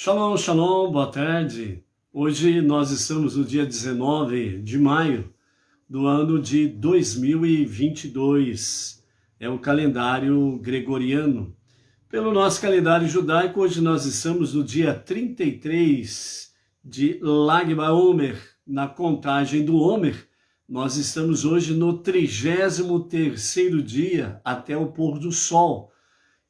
Shalom, shalom, boa tarde. Hoje nós estamos no dia 19 de maio do ano de 2022. É o calendário gregoriano. Pelo nosso calendário judaico, hoje nós estamos no dia 33 de Lag BaOmer, na contagem do Homer. Nós estamos hoje no 33º dia até o pôr do sol.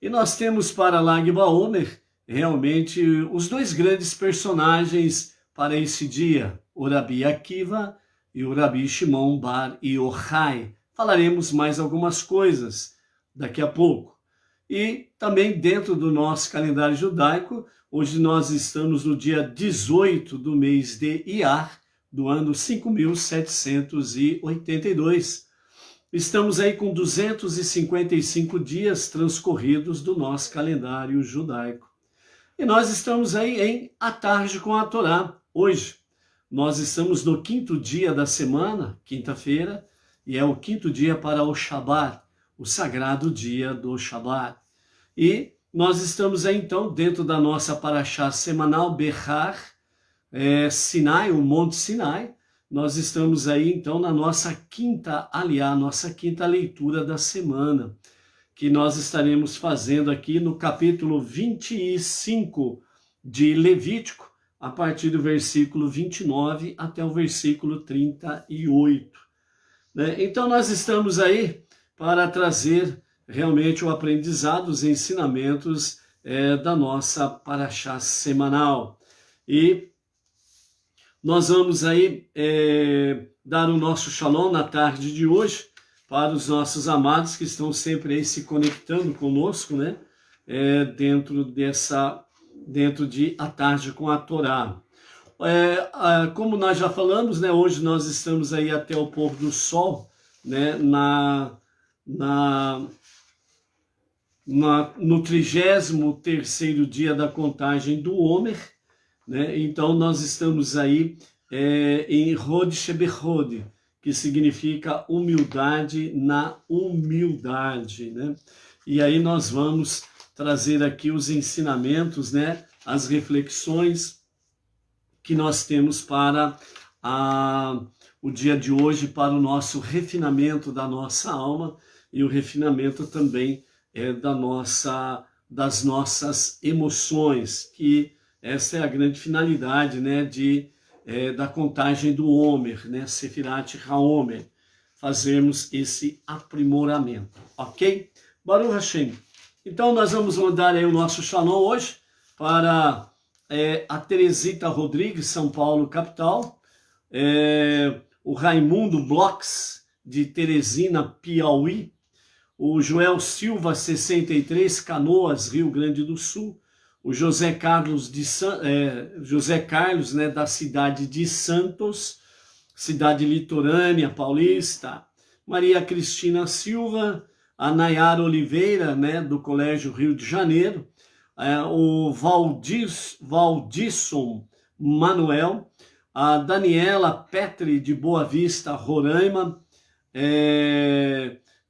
E nós temos para Lag BaOmer realmente os dois grandes personagens para esse dia, o Rabi Akiva e o Rabi Shimon Bar Yochai. Falaremos mais algumas coisas daqui a pouco. E também dentro do nosso calendário judaico, hoje nós estamos no dia 18 do mês de Iyar, do ano 5782. Estamos aí com 255 dias transcorridos do nosso calendário judaico. E nós estamos aí em A Tarde com a Torá, hoje. Nós estamos no 5º dia da semana, quinta-feira, e é o 5º dia para o Shabat, o sagrado dia do Shabat. E nós estamos aí então dentro da nossa paraxá semanal, Behar, Sinai, o Monte Sinai. Nós estamos aí então na nossa quinta aliá, nossa quinta leitura da semana, que nós estaremos fazendo aqui no capítulo 25 de Levítico, a partir do versículo 29 até o versículo 38. Então nós estamos aí para trazer realmente o aprendizado, os ensinamentos da nossa paraxá semanal. E nós vamos aí dar o nosso shalom na tarde de hoje, para os nossos amados que estão sempre aí se conectando conosco, né? Dentro de A Tarde com a Torá. Como nós já falamos, né? Hoje nós estamos aí até o pôr do sol, né? No 33º dia da contagem do Homer, né? Então nós estamos aí em Hod Shebechod, que significa humildade na humildade, né? E aí nós vamos trazer aqui os ensinamentos, né? As reflexões que nós temos para o dia de hoje, para o nosso refinamento da nossa alma e o refinamento também das nossas emoções, que essa é a grande finalidade, né? Da contagem do Homer, né? Sefirat HaOmer, fazermos esse aprimoramento, ok? Baruch Hashem. Então nós vamos mandar aí o nosso shalom hoje para a Teresita Rodrigues, São Paulo, capital, o Raimundo Blox, de Teresina, Piauí, o Joel Silva, 63, Canoas, Rio Grande do Sul, o José Carlos, né, da cidade de Santos, cidade litorânea paulista, Maria Cristina Silva, a Nayara Oliveira, né, do Colégio Rio de Janeiro, o Valdisson Manuel, a Daniela Petri, de Boa Vista, Roraima,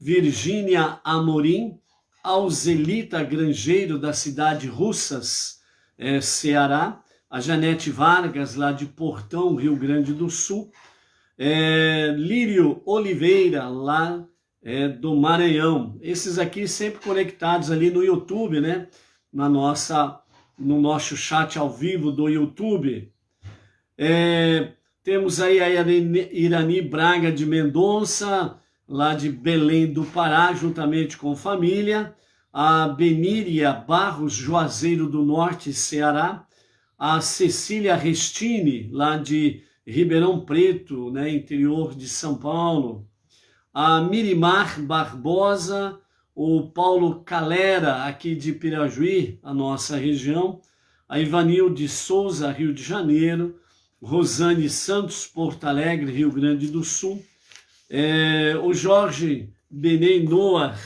Virgínia Amorim, Alzelita Grangeiro, da cidade Russas, Ceará, a Janete Vargas, lá de Portão, Rio Grande do Sul, Lírio Oliveira, lá do Maranhão. Esses aqui sempre conectados ali no YouTube, né? No nosso chat ao vivo do YouTube. Temos aí a Irani Braga de Mendonça, lá de Belém do Pará, juntamente com família, a Beníria Barros Juazeiro do Norte, Ceará, a Cecília Restini, lá de Ribeirão Preto, né, interior de São Paulo, a Mirimar Barbosa, o Paulo Calera, aqui de Pirajuí, a nossa região, a Ivanil de Souza, Rio de Janeiro, Rosane Santos, Porto Alegre, Rio Grande do Sul, o Jorge Benei Noar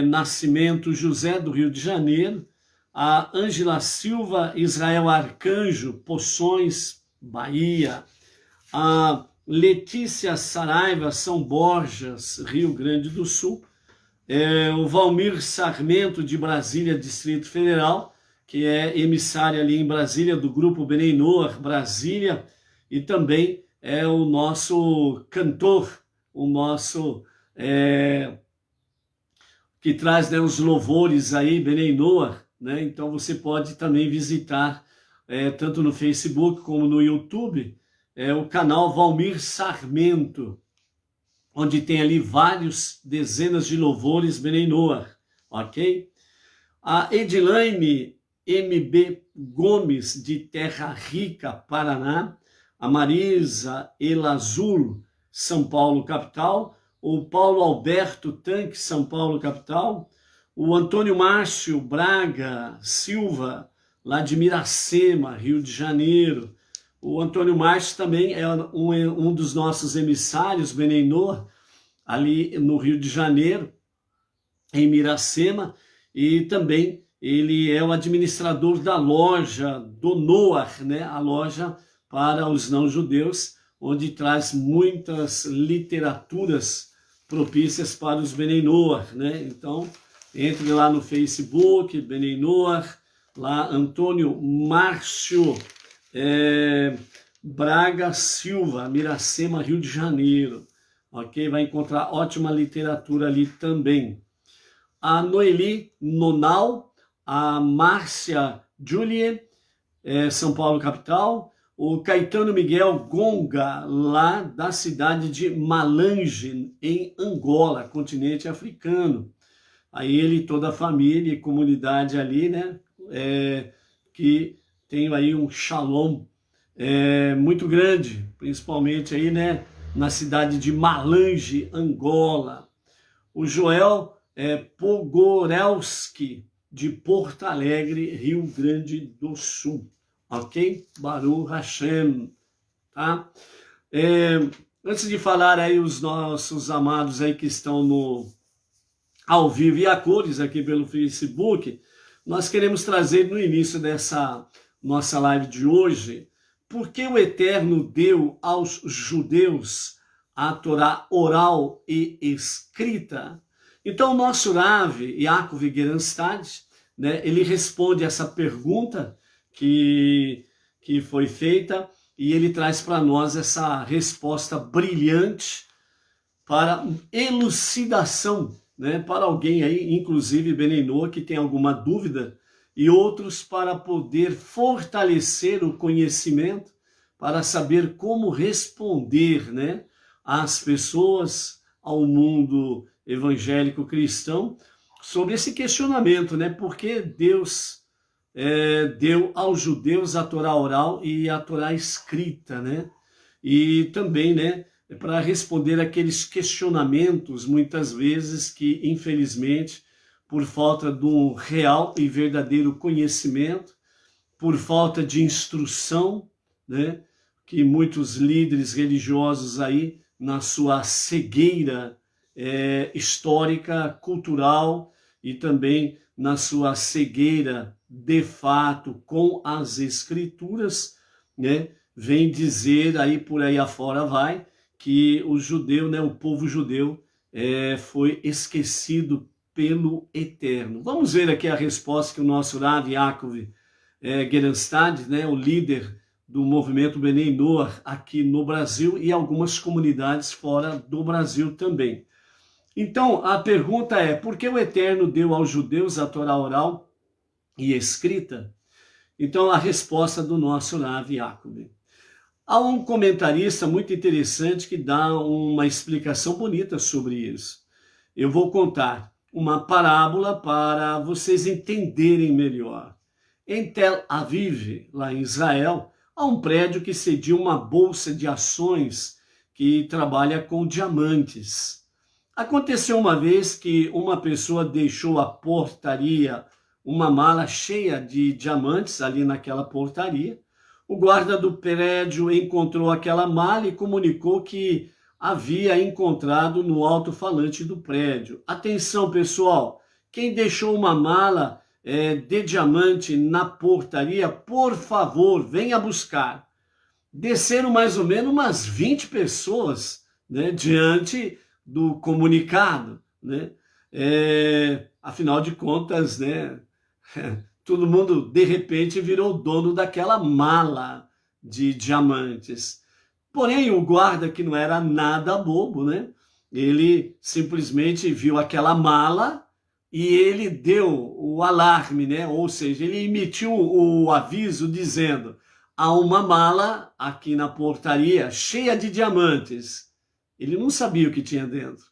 Nascimento José, do Rio de Janeiro, a Ângela Silva Israel Arcanjo, Poções, Bahia, a Letícia Saraiva São Borjas, Rio Grande do Sul, o Valmir Sarmento, de Brasília, Distrito Federal, que é emissária ali em Brasília do grupo Benei Noach Brasília, e também é o nosso cantor, o nosso que traz, né, os louvores aí, Benei Noach, né? Então você pode também visitar, tanto no Facebook como no YouTube, o canal Valmir Sarmento, onde tem ali vários dezenas de louvores Benei Noach, ok? A Edilaine MB Gomes, de Terra Rica, Paraná, a Marisa Elazul, São Paulo, capital, o Paulo Alberto Tanque, São Paulo, capital, o Antônio Márcio Braga Silva, lá de Miracema, Rio de Janeiro. O Antônio Márcio também é um dos nossos emissários, Benei Noach, ali no Rio de Janeiro, em Miracema, e também ele é o administrador da loja do Noach, né? A loja para os não-judeus, onde traz muitas literaturas propícias para os Benei Noach, né? Então, entre lá no Facebook, Benei Noach, lá Antônio Márcio Braga Silva, Miracema, Rio de Janeiro, ok? Vai encontrar ótima literatura ali também. A Noeli Nonal, a Márcia Julie, São Paulo, capital, o Caetano Miguel Gonga, lá da cidade de Malange, em Angola, continente africano. Aí ele e toda a família e comunidade ali, né, que tem aí um shalom muito grande, principalmente aí, né, na cidade de Malange, Angola. O Joel Pogorelski, de Porto Alegre, Rio Grande do Sul. Ok? Baruch Hashem. Tá? Antes de falar aí os nossos amados aí que estão ao vivo e a cores aqui pelo Facebook, nós queremos trazer no início dessa nossa live de hoje, por que o Eterno deu aos judeus a Torá oral e escrita? Então, o nosso Rav, Yaakov Geranstad, né, ele responde essa pergunta que foi feita, e ele traz para nós essa resposta brilhante para elucidação, né, para alguém aí, inclusive Benei Noach, que tem alguma dúvida, e outros para poder fortalecer o conhecimento, para saber como responder, né, às pessoas, ao mundo evangélico cristão, sobre esse questionamento, né? Por que Deus deu aos judeus a Torá oral e a Torá escrita, né? E também, né, para responder aqueles questionamentos, muitas vezes, que, infelizmente, por falta de um real e verdadeiro conhecimento, por falta de instrução, né, que muitos líderes religiosos aí, na sua cegueira histórica, cultural, e também na sua cegueira de fato com as escrituras, né, vem dizer aí por aí afora vai que o judeu, né, o povo judeu foi esquecido pelo Eterno. Vamos ver aqui a resposta que o nosso Rav Yaakov Geranstad, né, o líder do movimento Benei Noach aqui no Brasil e algumas comunidades fora do Brasil também. Então, a pergunta é, por que o Eterno deu aos judeus a Torá oral e escrita? Então, a resposta do nosso Rav Yaakov. Há um comentarista muito interessante que dá uma explicação bonita sobre isso. Eu vou contar uma parábola para vocês entenderem melhor. Em Tel Aviv, lá em Israel, há um prédio que cedia uma bolsa de ações que trabalha com diamantes. Aconteceu uma vez que uma pessoa deixou a portaria, uma mala cheia de diamantes ali naquela portaria. O guarda do prédio encontrou aquela mala e comunicou que havia encontrado no alto-falante do prédio. Atenção, pessoal, quem deixou uma mala de diamante na portaria, por favor, venha buscar. Desceram mais ou menos umas 20 pessoas, né, diante do comunicado, né? Afinal de contas, né, todo mundo, de repente, virou dono daquela mala de diamantes. Porém, o guarda, que não era nada bobo, né? Ele simplesmente viu aquela mala e ele deu o alarme, né? Ou seja, ele emitiu o aviso dizendo: há uma mala aqui na portaria cheia de diamantes. Ele não sabia o que tinha dentro.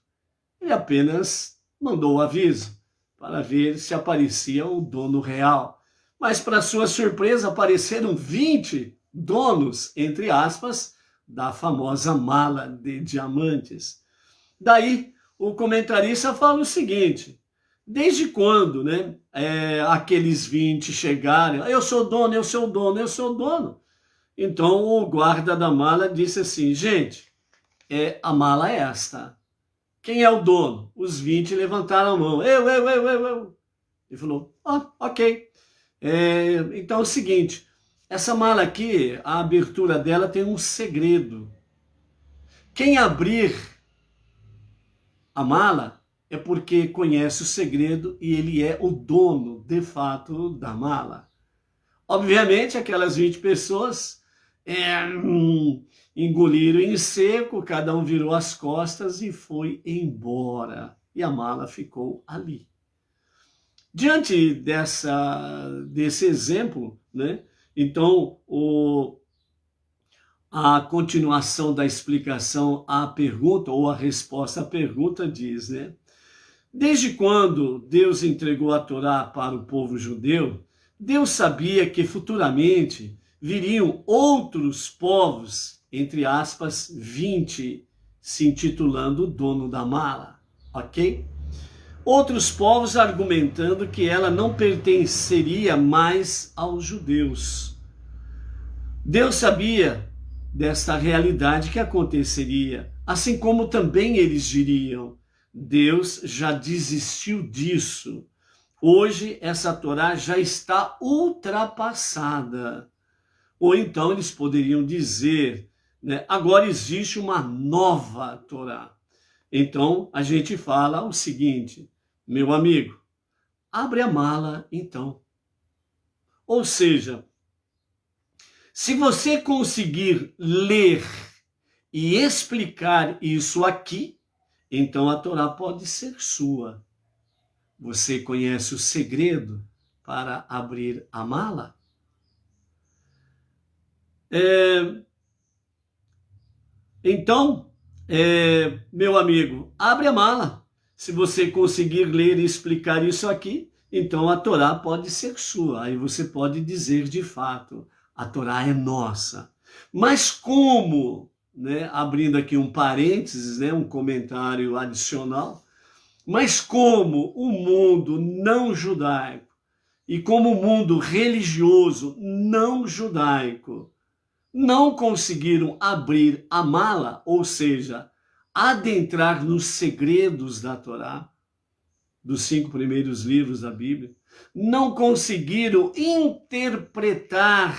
Ele apenas mandou o aviso para ver se aparecia o dono real. Mas, para sua surpresa, apareceram 20 donos, entre aspas, da famosa mala de diamantes. Daí, o comentarista fala o seguinte: desde quando, né, aqueles 20 chegaram, eu sou dono, eu sou dono, eu sou dono. Então, o guarda da mala disse assim: gente, a mala é esta. Quem é o dono? Os 20 levantaram a mão. Eu. Ele falou: ok. Então é o seguinte, essa mala aqui, a abertura dela tem um segredo. Quem abrir a mala é porque conhece o segredo e ele é o dono, de fato, da mala. Obviamente, aquelas 20 pessoas engoliram em seco, cada um virou as costas e foi embora. E a mala ficou ali. Diante desse exemplo, né? Então, a continuação da explicação à pergunta, ou a resposta à pergunta diz, né? Desde quando Deus entregou a Torá para o povo judeu, Deus sabia que futuramente viriam outros povos, entre aspas, 20, se intitulando dono da mala, ok? Outros povos argumentando que ela não pertenceria mais aos judeus. Deus sabia desta realidade que aconteceria, assim como também eles diriam: Deus já desistiu disso. Hoje essa Torá já está ultrapassada. Ou então eles poderiam dizer, né, agora existe uma nova Torá. Então a gente fala o seguinte: meu amigo, abre a mala então. Ou seja, se você conseguir ler e explicar isso aqui, então a Torá pode ser sua. Você conhece o segredo para abrir a mala? Então, meu amigo, abre a mala. Se você conseguir ler e explicar isso aqui, então a Torá pode ser sua. Aí você pode dizer de fato: a Torá é nossa. Mas como, né, abrindo aqui um parênteses, né, um comentário adicional, mas como o mundo não judaico e como o mundo religioso não judaico não conseguiram abrir a mala, ou seja, adentrar nos segredos da Torá, dos 5 primeiros livros da Bíblia, não conseguiram interpretar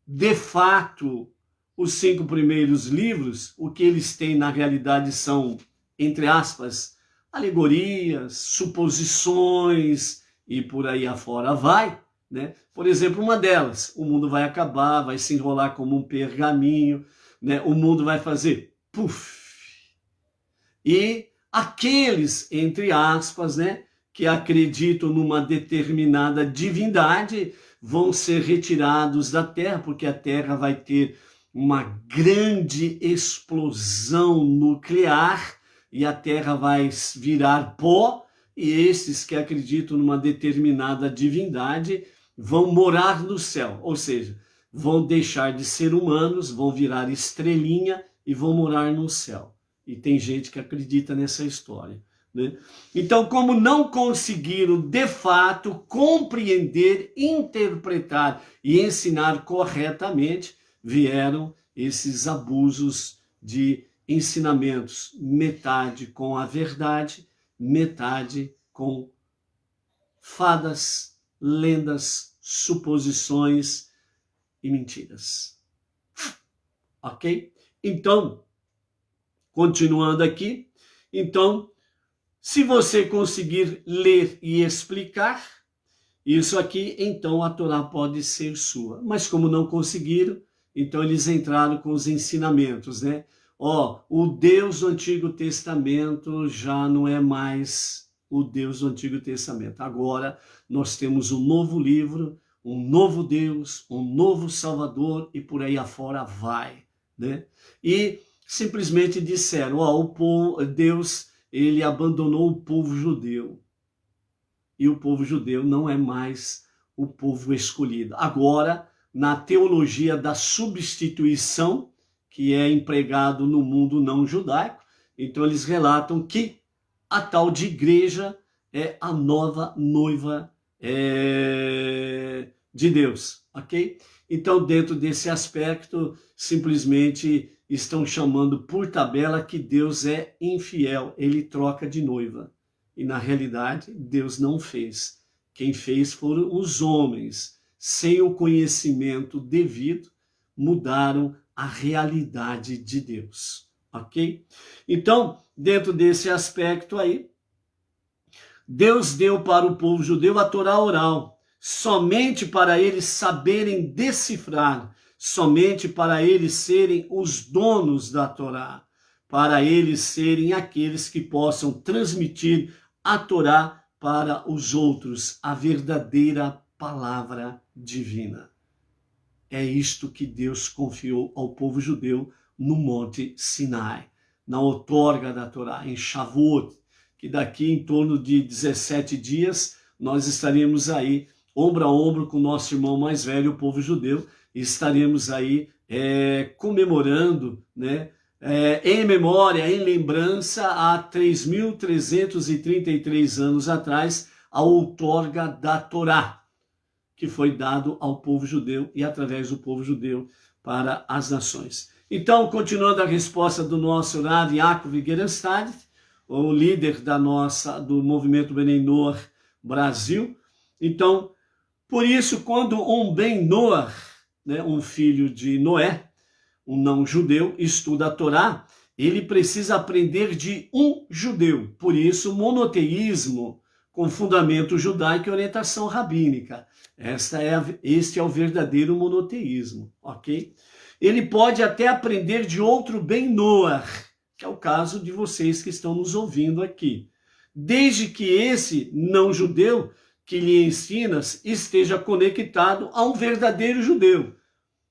de fato os 5 primeiros livros, o que eles têm na realidade são, entre aspas, alegorias, suposições e por aí afora vai, né? Por exemplo, uma delas: o mundo vai acabar, vai se enrolar como um pergaminho, né? O mundo vai fazer puf. E aqueles, entre aspas, né, que acreditam numa determinada divindade vão ser retirados da Terra, porque a Terra vai ter uma grande explosão nuclear e a Terra vai virar pó, e esses que acreditam numa determinada divindade vão morar no céu, ou seja, vão deixar de ser humanos, vão virar estrelinha e vão morar no céu. E tem gente que acredita nessa história, né? Então, como não conseguiram de fato compreender, interpretar e ensinar corretamente, vieram esses abusos de ensinamentos, metade com a verdade, metade com fadas, lendas, suposições e mentiras. Ok? Então, continuando aqui, então, se você conseguir ler e explicar, isso aqui, então a Torá pode ser sua. Mas como não conseguiram, então eles entraram com os ensinamentos, né? O Deus do Antigo Testamento já não é mais o Deus do Antigo Testamento. Agora nós temos um novo livro, um novo Deus, um novo Salvador e por aí afora vai, né? E simplesmente disseram, o povo, Deus, ele abandonou o povo judeu. E o povo judeu não é mais o povo escolhido. Agora, na teologia da substituição, que é empregado no mundo não judaico, então eles relatam que a tal de igreja é a nova noiva de Deus, ok? Então, dentro desse aspecto, simplesmente estão chamando por tabela que Deus é infiel, ele troca de noiva. E na realidade, Deus não fez. Quem fez foram os homens, sem o conhecimento devido, mudaram a realidade de Deus, ok? Então, dentro desse aspecto aí, Deus deu para o povo judeu a Torá oral, somente para eles saberem decifrar, somente para eles serem os donos da Torá, para eles serem aqueles que possam transmitir a Torá para os outros, a verdadeira palavra divina. É isto que Deus confiou ao povo judeu no Monte Sinai, na outorga da Torá, em Shavuot, que daqui em torno de 17 dias nós estaremos aí, ombro a ombro com o nosso irmão mais velho, o povo judeu, e estaremos aí comemorando, né, em memória, em lembrança, há 3.333 anos atrás, a outorga da Torá, que foi dado ao povo judeu e através do povo judeu para as nações. Então, continuando a resposta do nosso Rav Yaakov Gerenstad, o líder do movimento Bnei Noach Brasil. Então, por isso, quando um Ben Noach, né, um filho de Noé, um não-judeu, estuda a Torá, ele precisa aprender de um judeu. Por isso, monoteísmo com fundamento judaico e orientação rabínica. Este é o verdadeiro monoteísmo, ok? Ele pode até aprender de outro Ben Noach, que é o caso de vocês que estão nos ouvindo aqui. Desde que esse não-judeu que lhe ensinas esteja conectado a um verdadeiro judeu,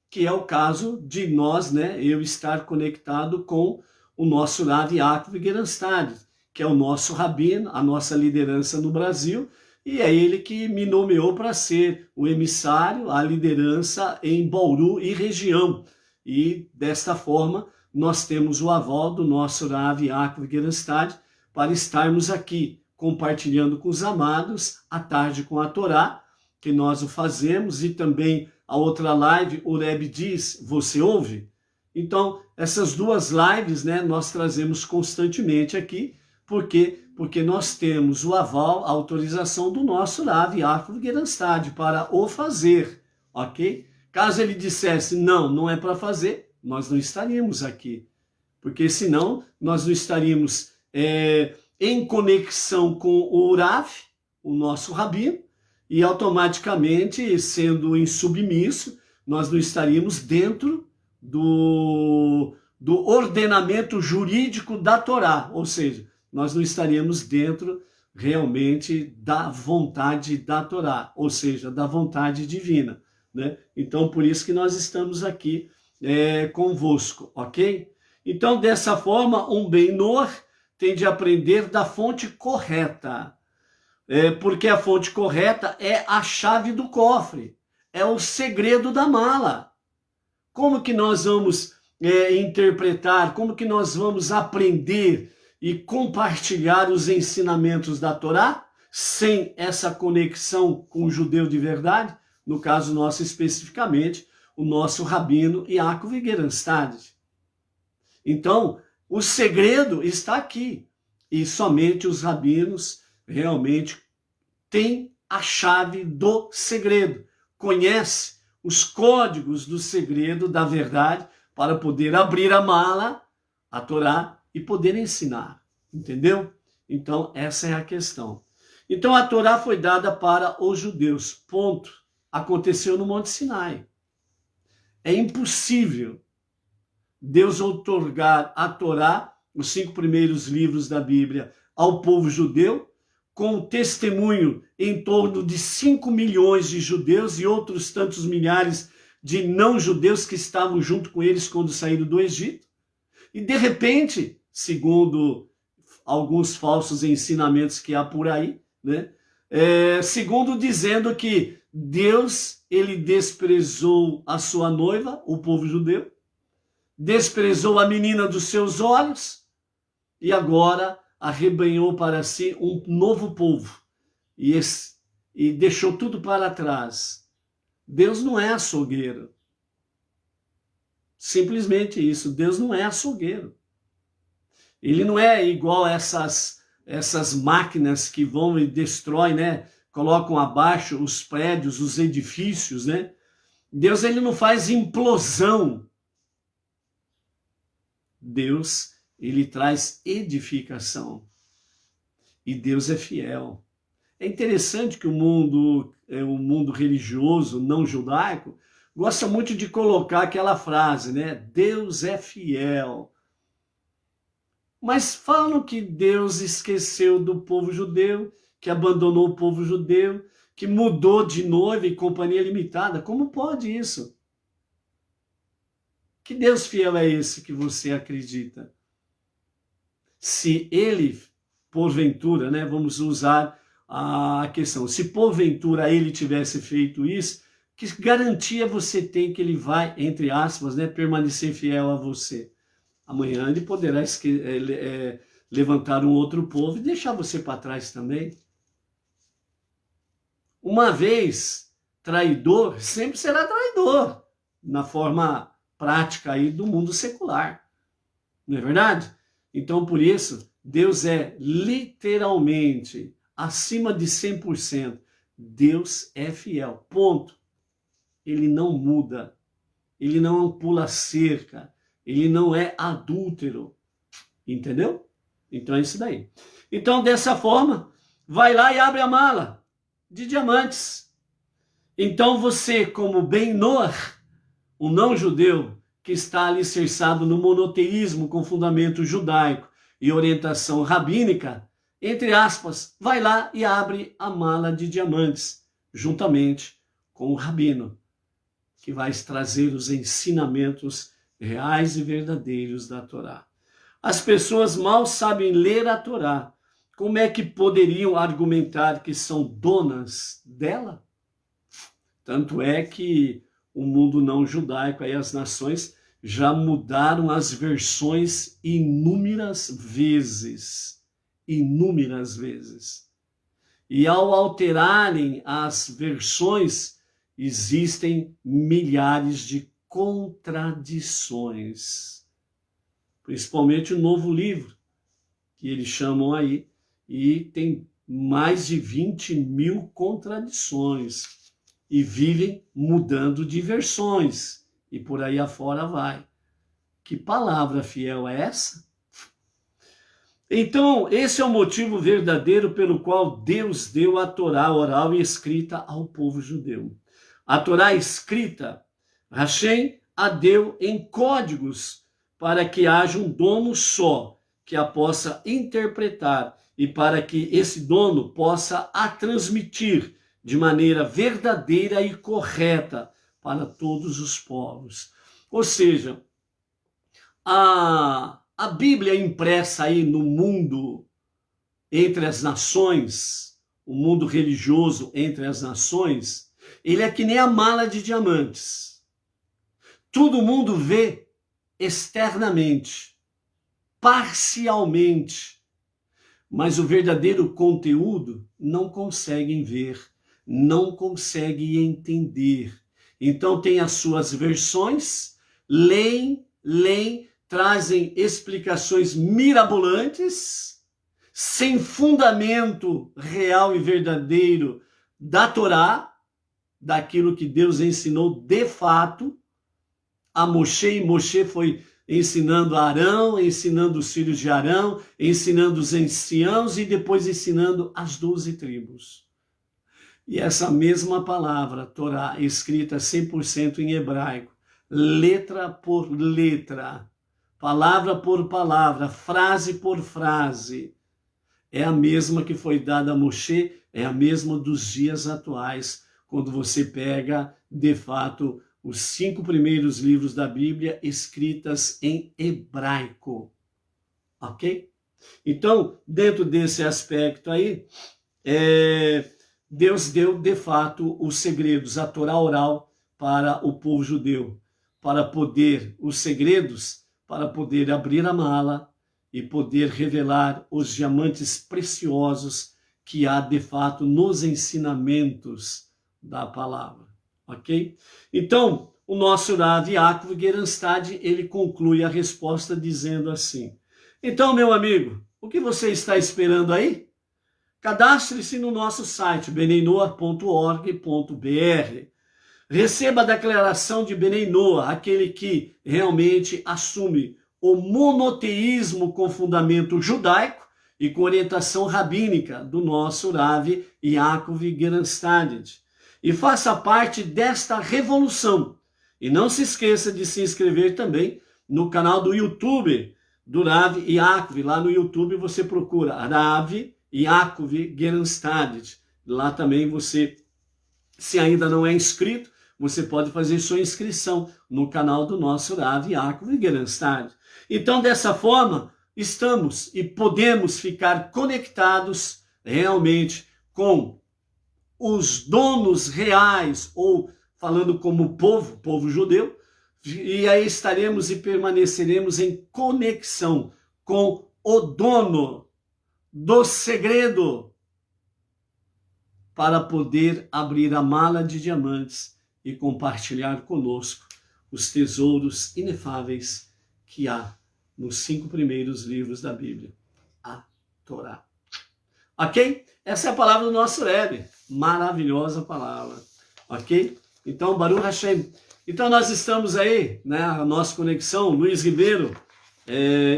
que é o caso de nós, né, eu estar conectado com o nosso Rav Yaakov Gerenstad, que é o nosso rabino, a nossa liderança no Brasil, e é ele que me nomeou para ser o emissário, a liderança em Bauru e região. E desta forma, nós temos o aval do nosso Rav Yaakov Gerenstad para estarmos aqui compartilhando com os amados a tarde com a Torá, que nós o fazemos, e também a outra live, o Rebbe diz, você ouve? Então, essas duas lives, né, nós trazemos constantemente aqui, porque nós temos o aval, a autorização do nosso Rav Yaakov Gerenstad para o fazer, ok? Caso ele dissesse, não é para fazer, nós não estaríamos aqui, porque senão nós não estaríamos em conexão com o Rav, o nosso rabino, e automaticamente, sendo insubmisso, nós não estaríamos dentro do ordenamento jurídico da Torá, ou seja, nós não estaríamos dentro realmente da vontade da Torá, ou seja, da vontade divina, né? Então, por isso que nós estamos aqui convosco, ok? Então, dessa forma, um Ben Noach tem de aprender da fonte correta, porque a fonte correta é a chave do cofre, é o segredo da mala. Como que nós vamos interpretar, como que nós vamos aprender e compartilhar os ensinamentos da Torá sem essa conexão com o judeu de verdade? No caso nosso especificamente, o nosso rabino Yaakov Gerenstad. Então, o segredo está aqui, e somente os rabinos realmente têm a chave do segredo, conhece os códigos do segredo, da verdade, para poder abrir a mala, a Torá, e poder ensinar, entendeu? Então, essa é a questão. Então a Torá foi dada para os judeus, ponto. Aconteceu no Monte Sinai. É impossível Deus outorgar a Torá, os 5 primeiros livros da Bíblia, ao povo judeu, com o testemunho em torno de 5 milhões de judeus e outros tantos milhares de não-judeus que estavam junto com eles quando saíram do Egito. E de repente, segundo alguns falsos ensinamentos que há por aí, né? Segundo dizendo que Deus, ele desprezou a sua noiva, o povo judeu, desprezou a menina dos seus olhos e agora arrebanhou para si um novo povo e deixou tudo para trás. Deus não é açougueiro. Simplesmente isso. Deus não é açougueiro. Ele não é igual essas máquinas que vão e destroem, né? Colocam abaixo os prédios, os edifícios, né? Deus, ele não faz implosão. Deus, ele traz edificação. E Deus é fiel. É interessante que o mundo religioso, não judaico, gosta muito de colocar aquela frase, né? Deus é fiel. Mas falam que Deus esqueceu do povo judeu, que abandonou o povo judeu, que mudou de noiva e companhia limitada. Como pode isso? Que Deus fiel é esse que você acredita? Se ele, porventura, né, vamos usar a questão, se porventura ele tivesse feito isso, que garantia você tem que ele vai, entre aspas, né, permanecer fiel a você? Amanhã ele poderá levantar um outro povo e deixar você para trás também. Uma vez traidor, sempre será traidor, na forma prática aí do mundo secular. Não é verdade? Então, por isso, Deus é literalmente acima de 100%. Deus é fiel. Ponto. Ele não muda. Ele não pula cerca. Ele não é adúltero. Entendeu? Então é isso daí. Então, dessa forma, vai lá e abre a mala de diamantes. Então você, como Ben Noah, um não-judeu que está alicerçado no monoteísmo com fundamento judaico e orientação rabínica, entre aspas, vai lá e abre a mala de diamantes, juntamente com o rabino, que vai trazer os ensinamentos reais e verdadeiros da Torá. As pessoas mal sabem ler a Torá. Como é que poderiam argumentar que são donas dela? Tanto é que o mundo não judaico, aí as nações já mudaram as versões inúmeras vezes. Inúmeras vezes. E ao alterarem as versões, existem milhares de contradições. Principalmente o novo livro, que eles chamam aí, e tem mais de 20 mil contradições. E vivem mudando de versões. E por aí afora vai. Que palavra fiel é essa? Então, esse é o motivo verdadeiro pelo qual Deus deu a Torá oral e escrita ao povo judeu. A Torá escrita, Hashem a deu em códigos para que haja um dono só, que a possa interpretar e para que esse dono possa a transmitir de maneira verdadeira e correta para todos os povos. Ou seja, a Bíblia impressa aí no mundo entre as nações, o mundo religioso entre as nações, ele é que nem a mala de diamantes. Todo mundo vê externamente, parcialmente, mas o verdadeiro conteúdo não conseguem ver, não conseguem entender. Então tem as suas versões, leem, trazem explicações mirabolantes, sem fundamento real e verdadeiro da Torá, daquilo que Deus ensinou de fato a Moshe, e Moshe foi ensinando Arão, ensinando os filhos de Arão, ensinando os anciãos e depois ensinando as 12 tribos. E essa mesma palavra, Torá, escrita 100% em hebraico, letra por letra, palavra por palavra, frase por frase, é a mesma que foi dada a Moshe, é a mesma dos dias atuais, quando você pega, de fato, os 5 primeiros livros da Bíblia escritas em hebraico. Ok? Então, dentro desse aspecto aí, Deus deu, de fato, os segredos, a Torá oral para o povo judeu, para poder, os segredos, para poder abrir a mala e poder revelar os diamantes preciosos que há, de fato, nos ensinamentos da palavra, ok? Então, o nosso Rav Yaakov Gerenstad, ele conclui a resposta dizendo assim: então, meu amigo, o que você está esperando aí? Cadastre-se no nosso site, beneinoa.org.br. Receba a declaração de Benei Noah, aquele que realmente assume o monoteísmo com fundamento judaico e com orientação rabínica do nosso Rav Yaakov Gerenstad. E faça parte desta revolução. E não se esqueça de se inscrever também no canal do YouTube do Rav Yaakov. Lá no YouTube você procura Rav Yaakov Gerenstad. Lá também você, se ainda não é inscrito, você pode fazer sua inscrição no canal do nosso Rav Yaakov Gerenstad. Então, dessa forma, estamos e podemos ficar conectados realmente com os donos reais, ou falando como povo judeu, e aí estaremos e permaneceremos em conexão com o dono do segredo para poder abrir a mala de diamantes e compartilhar conosco os tesouros inefáveis que há nos 5 primeiros livros da Bíblia, a Torá. Ok? Essa é a palavra do nosso Rebbe. Maravilhosa palavra. Ok? Então, Baruch Hashem. Então, nós estamos aí, né? A nossa conexão, Luiz Ribeiro,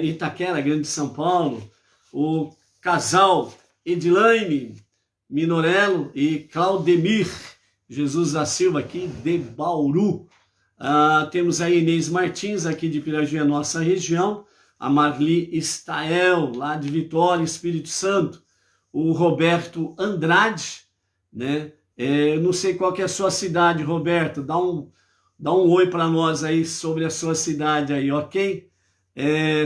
Itaquera, Grande São Paulo, o casal Edilaine Minorello e Claudemir Jesus da Silva, aqui de Bauru. Temos a Inês Martins, aqui de Pirajuí, nossa região. A Marli Stael, lá de Vitória, Espírito Santo. O Roberto Andrade, né? Eu não sei qual que é a sua cidade, Roberto. Dá um oi para nós aí sobre a sua cidade aí, ok?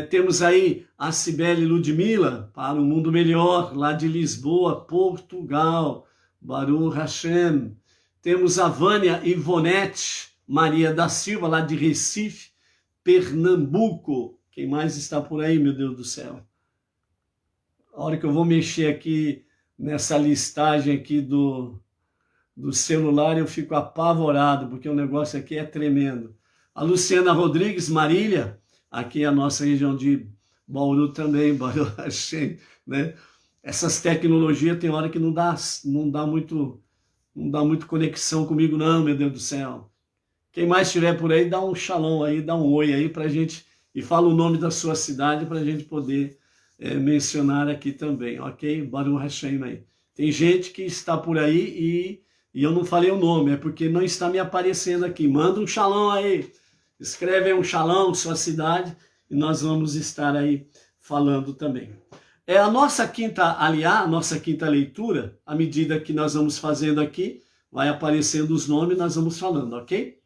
Temos aí a Cibele Ludmila, para um mundo melhor, lá de Lisboa, Portugal. Baruch Hashem. Temos a Vânia Ivonete Maria da Silva, lá de Recife, Pernambuco. Quem mais está por aí, meu Deus do céu? A hora que eu vou mexer aqui nessa listagem aqui do celular, eu fico apavorado, porque o negócio aqui é tremendo. A Luciana Rodrigues Marília, aqui é a nossa região de Bauru também, Baruch Hashem, né? Essas tecnologias tem hora que não dá muito conexão comigo não, meu Deus do céu. Quem mais estiver por aí, dá um shalom aí, dá um oi aí pra gente, e fala o nome da sua cidade pra gente poder mencionar aqui também, ok? Baruch Hashem aí. Tem gente que está por aí e eu não falei o nome, é porque não está me aparecendo aqui. Manda um shalom aí, escreve aí um shalom, sua cidade, e nós vamos estar aí falando também. A nossa quinta aliá, a nossa quinta leitura, à medida que nós vamos fazendo aqui, vai aparecendo os nomes, nós vamos falando, ok?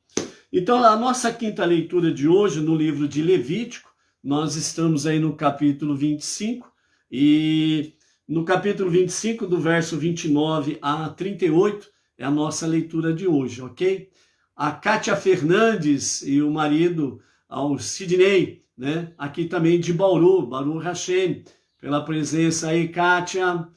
Então, a nossa quinta leitura de hoje, no livro de Levítico, nós estamos aí no capítulo 25, e no capítulo 25, do verso 29 a 38, é a nossa leitura de hoje, ok? A Kátia Fernandes e o marido, ao Sidney, né? Aqui também de Bauru, Baruch Hashem, pela presença aí, Kátia,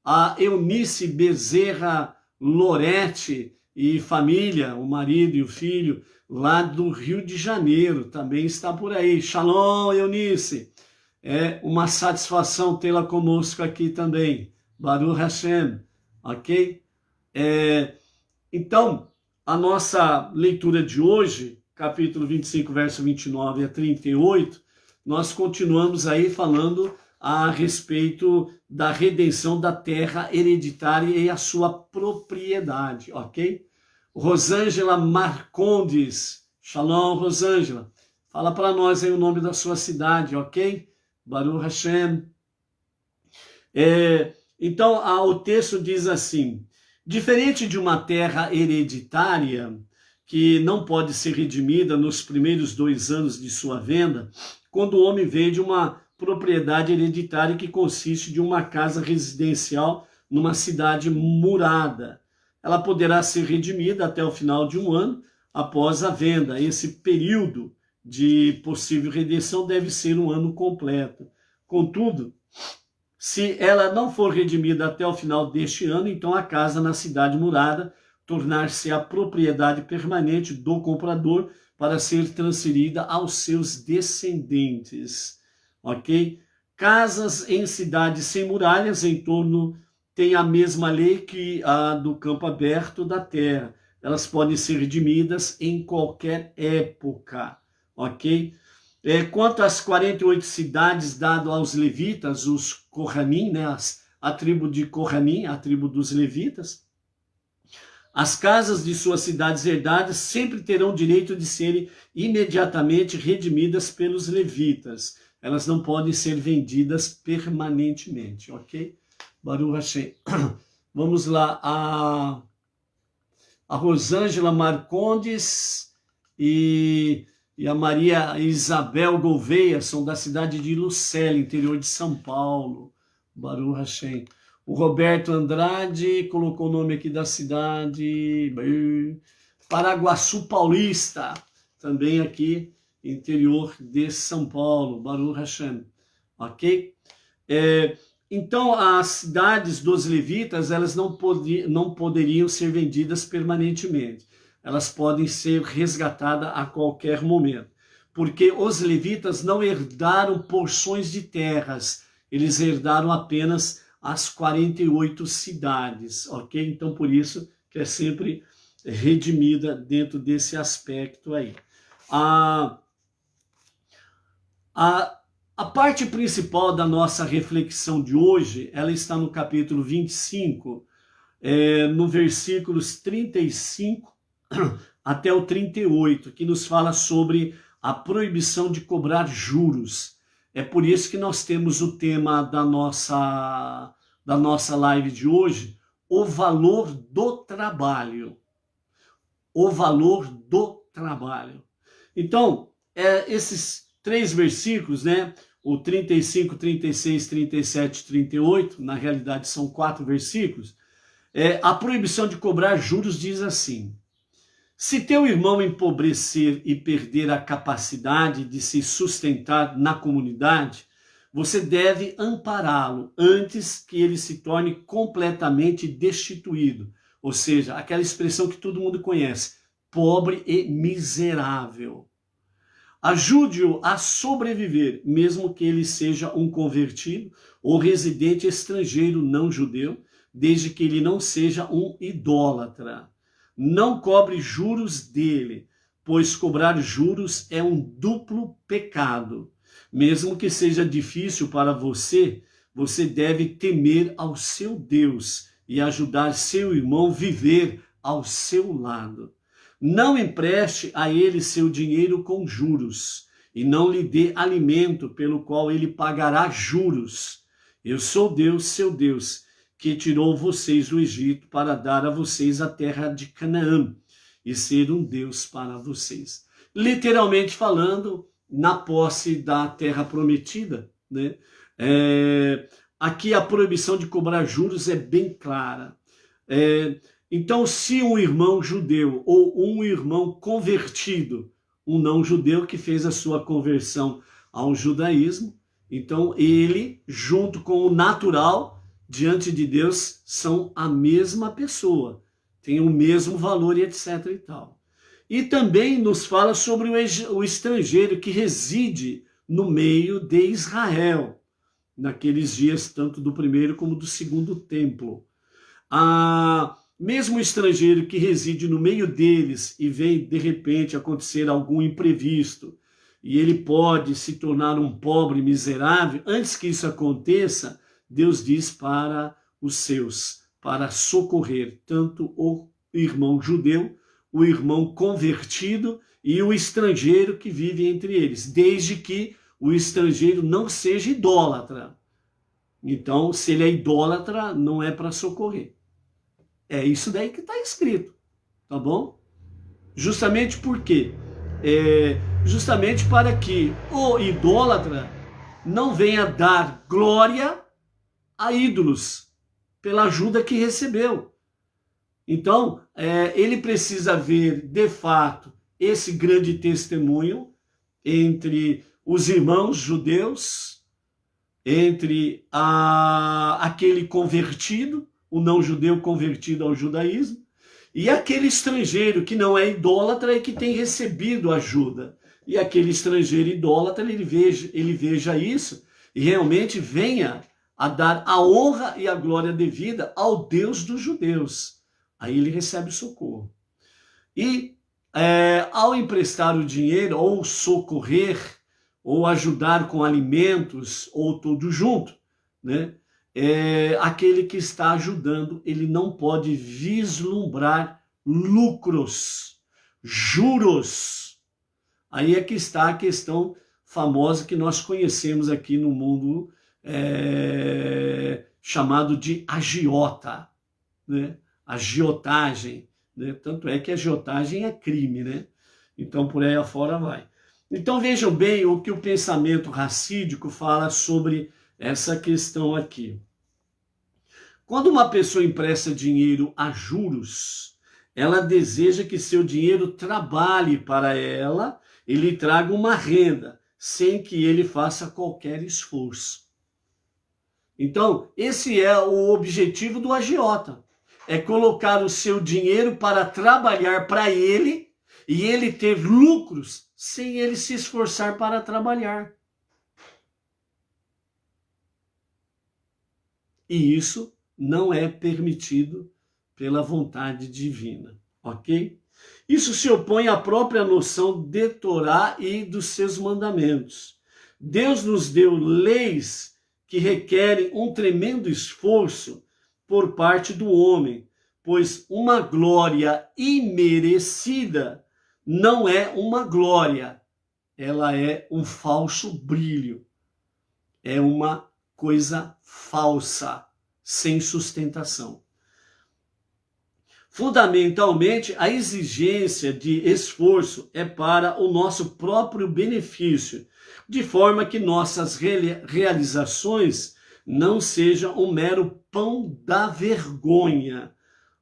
a Eunice Bezerra Lorete e família, o marido e o filho, lá do Rio de Janeiro, também está por aí. Shalom, Eunice. É uma satisfação tê-la conosco aqui também. Baruch Hashem, ok? Então, a nossa leitura de hoje capítulo 25, verso 29 a 38, nós continuamos aí falando a respeito da redenção da terra hereditária e a sua propriedade, ok? Rosângela Marcondes, Shalom, Rosângela, fala para nós aí o nome da sua cidade, ok? Baruch Hashem. Então, o texto diz assim: diferente de uma terra hereditária, que não pode ser redimida nos primeiros 2 anos de sua venda, quando o homem vende uma propriedade hereditária que consiste de uma casa residencial numa cidade murada. Ela poderá ser redimida até o final de 1 ano após a venda. Esse período de possível redenção deve ser 1 ano completo. Contudo, se ela não for redimida até o final deste ano, então a casa na cidade murada tornar-se a propriedade permanente do comprador para ser transferida aos seus descendentes, ok? Casas em cidades sem muralhas em torno têm a mesma lei que a do campo aberto da terra. Elas podem ser redimidas em qualquer época, ok? Quanto às 48 cidades dadas aos levitas, os Kohanim, né, a tribo de Kohanim, a tribo dos levitas, as casas de suas cidades herdadas sempre terão direito de serem imediatamente redimidas pelos levitas. Elas não podem ser vendidas permanentemente, ok? Baruch Hashem. Vamos lá, a Rosângela Marcondes e a Maria Isabel Gouveia são da cidade de Lucélia, interior de São Paulo. Baruch Hashem. O Roberto Andrade colocou o nome aqui da cidade, Paraguaçu Paulista, também aqui, interior de São Paulo, Baruch Hashem, ok? Então, as cidades dos levitas, elas não poderiam ser vendidas permanentemente, elas podem ser resgatadas a qualquer momento, porque os levitas não herdaram porções de terras, eles herdaram apenas as 48 cidades, ok? Então, por isso que é sempre redimida dentro desse aspecto aí. A parte principal da nossa reflexão de hoje, ela está no capítulo 25, no versículos 35 até o 38, que nos fala sobre a proibição de cobrar juros. É por isso que nós temos o tema da nossa live de hoje, o valor do trabalho. O valor do trabalho. Então, esses 3 versículos, né? O 35, 36, 37 e 38, na realidade são 4 versículos. A proibição de cobrar juros diz assim: se teu irmão empobrecer e perder a capacidade de se sustentar na comunidade, você deve ampará-lo antes que ele se torne completamente destituído. Ou seja, aquela expressão que todo mundo conhece, pobre e miserável. Ajude-o a sobreviver, mesmo que ele seja um convertido ou residente estrangeiro não judeu, desde que ele não seja um idólatra. Não cobre juros dele, pois cobrar juros é um duplo pecado. Mesmo que seja difícil para você, você deve temer ao seu Deus e ajudar seu irmão a viver ao seu lado. Não empreste a ele seu dinheiro com juros, e não lhe dê alimento pelo qual ele pagará juros. Eu sou Deus, seu Deus, que tirou vocês do Egito para dar a vocês a terra de Canaã e ser um Deus para vocês. Literalmente falando, na posse da terra prometida, né? Aqui a proibição de cobrar juros é bem clara. Então, se um irmão judeu ou um irmão convertido, um não judeu que fez a sua conversão ao judaísmo, então ele, junto com o natural, diante de Deus, são a mesma pessoa, tem o mesmo valor e etc e tal. E também nos fala sobre o estrangeiro que reside no meio de Israel, naqueles dias tanto do primeiro como do segundo templo. mesmo o estrangeiro que reside no meio deles e vem de repente acontecer algum imprevisto, e ele pode se tornar um pobre miserável, antes que isso aconteça, Deus diz para os seus, para socorrer tanto o irmão judeu, o irmão convertido e o estrangeiro que vive entre eles, desde que o estrangeiro não seja idólatra. Então, se ele é idólatra, não é para socorrer. É isso daí que está escrito, tá bom? Justamente por quê? Justamente para que o idólatra não venha dar glória a ídolos pela ajuda que recebeu. Então, ele precisa ver, de fato, esse grande testemunho entre os irmãos judeus, entre aquele convertido, o não-judeu convertido ao judaísmo, e aquele estrangeiro que não é idólatra e que tem recebido ajuda. E aquele estrangeiro idólatra, ele veja isso e realmente venha a dar a honra e a glória devida ao Deus dos judeus. Aí ele recebe socorro. E ao emprestar o dinheiro, ou socorrer, ou ajudar com alimentos, ou tudo junto, né? Aquele que está ajudando, ele não pode vislumbrar lucros, juros. Aí é que está a questão famosa que nós conhecemos aqui no mundo, chamado de agiota, né? Agiotagem, né? Tanto é que a agiotagem é crime, né? Então por aí afora vai. Então vejam bem o que o pensamento racídico fala sobre essa questão aqui. Quando uma pessoa empresta dinheiro a juros, ela deseja que seu dinheiro trabalhe para ela e lhe traga uma renda, sem que ele faça qualquer esforço. Então, esse é o objetivo do agiota. É colocar o seu dinheiro para trabalhar para ele e ele ter lucros sem ele se esforçar para trabalhar. E isso não é permitido pela vontade divina, ok? Isso se opõe à própria noção de Torá e dos seus mandamentos. Deus nos deu leis que requerem um tremendo esforço por parte do homem, pois uma glória imerecida não é uma glória, ela é um falso brilho, é uma coisa falsa, sem sustentação. Fundamentalmente, a exigência de esforço é para o nosso próprio benefício, de forma que nossas realizações não sejam um mero pão da vergonha,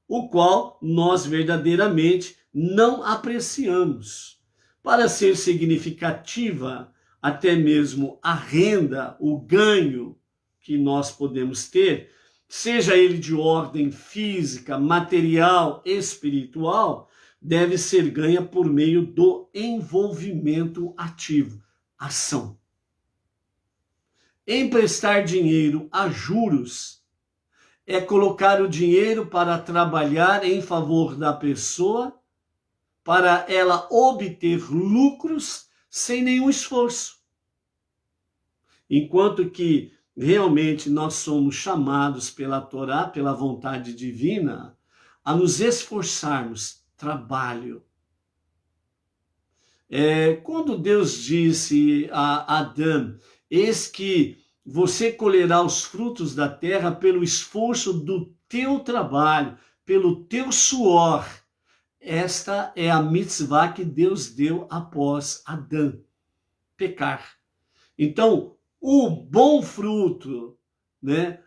o qual nós verdadeiramente não apreciamos. Para ser significativa, até mesmo a renda, o ganho que nós podemos ter, seja ele de ordem física, material, espiritual, deve ser ganha por meio do envolvimento ativo, ação. Emprestar dinheiro a juros é colocar o dinheiro para trabalhar em favor da pessoa, para ela obter lucros sem nenhum esforço. Enquanto que realmente nós somos chamados pela Torá, pela vontade divina, a nos esforçarmos, trabalho. Quando Deus disse a Adão, eis que você colherá os frutos da terra pelo esforço do teu trabalho, pelo teu suor. Esta é a mitzvah que Deus deu após Adão pecar. Então, o bom fruto, né,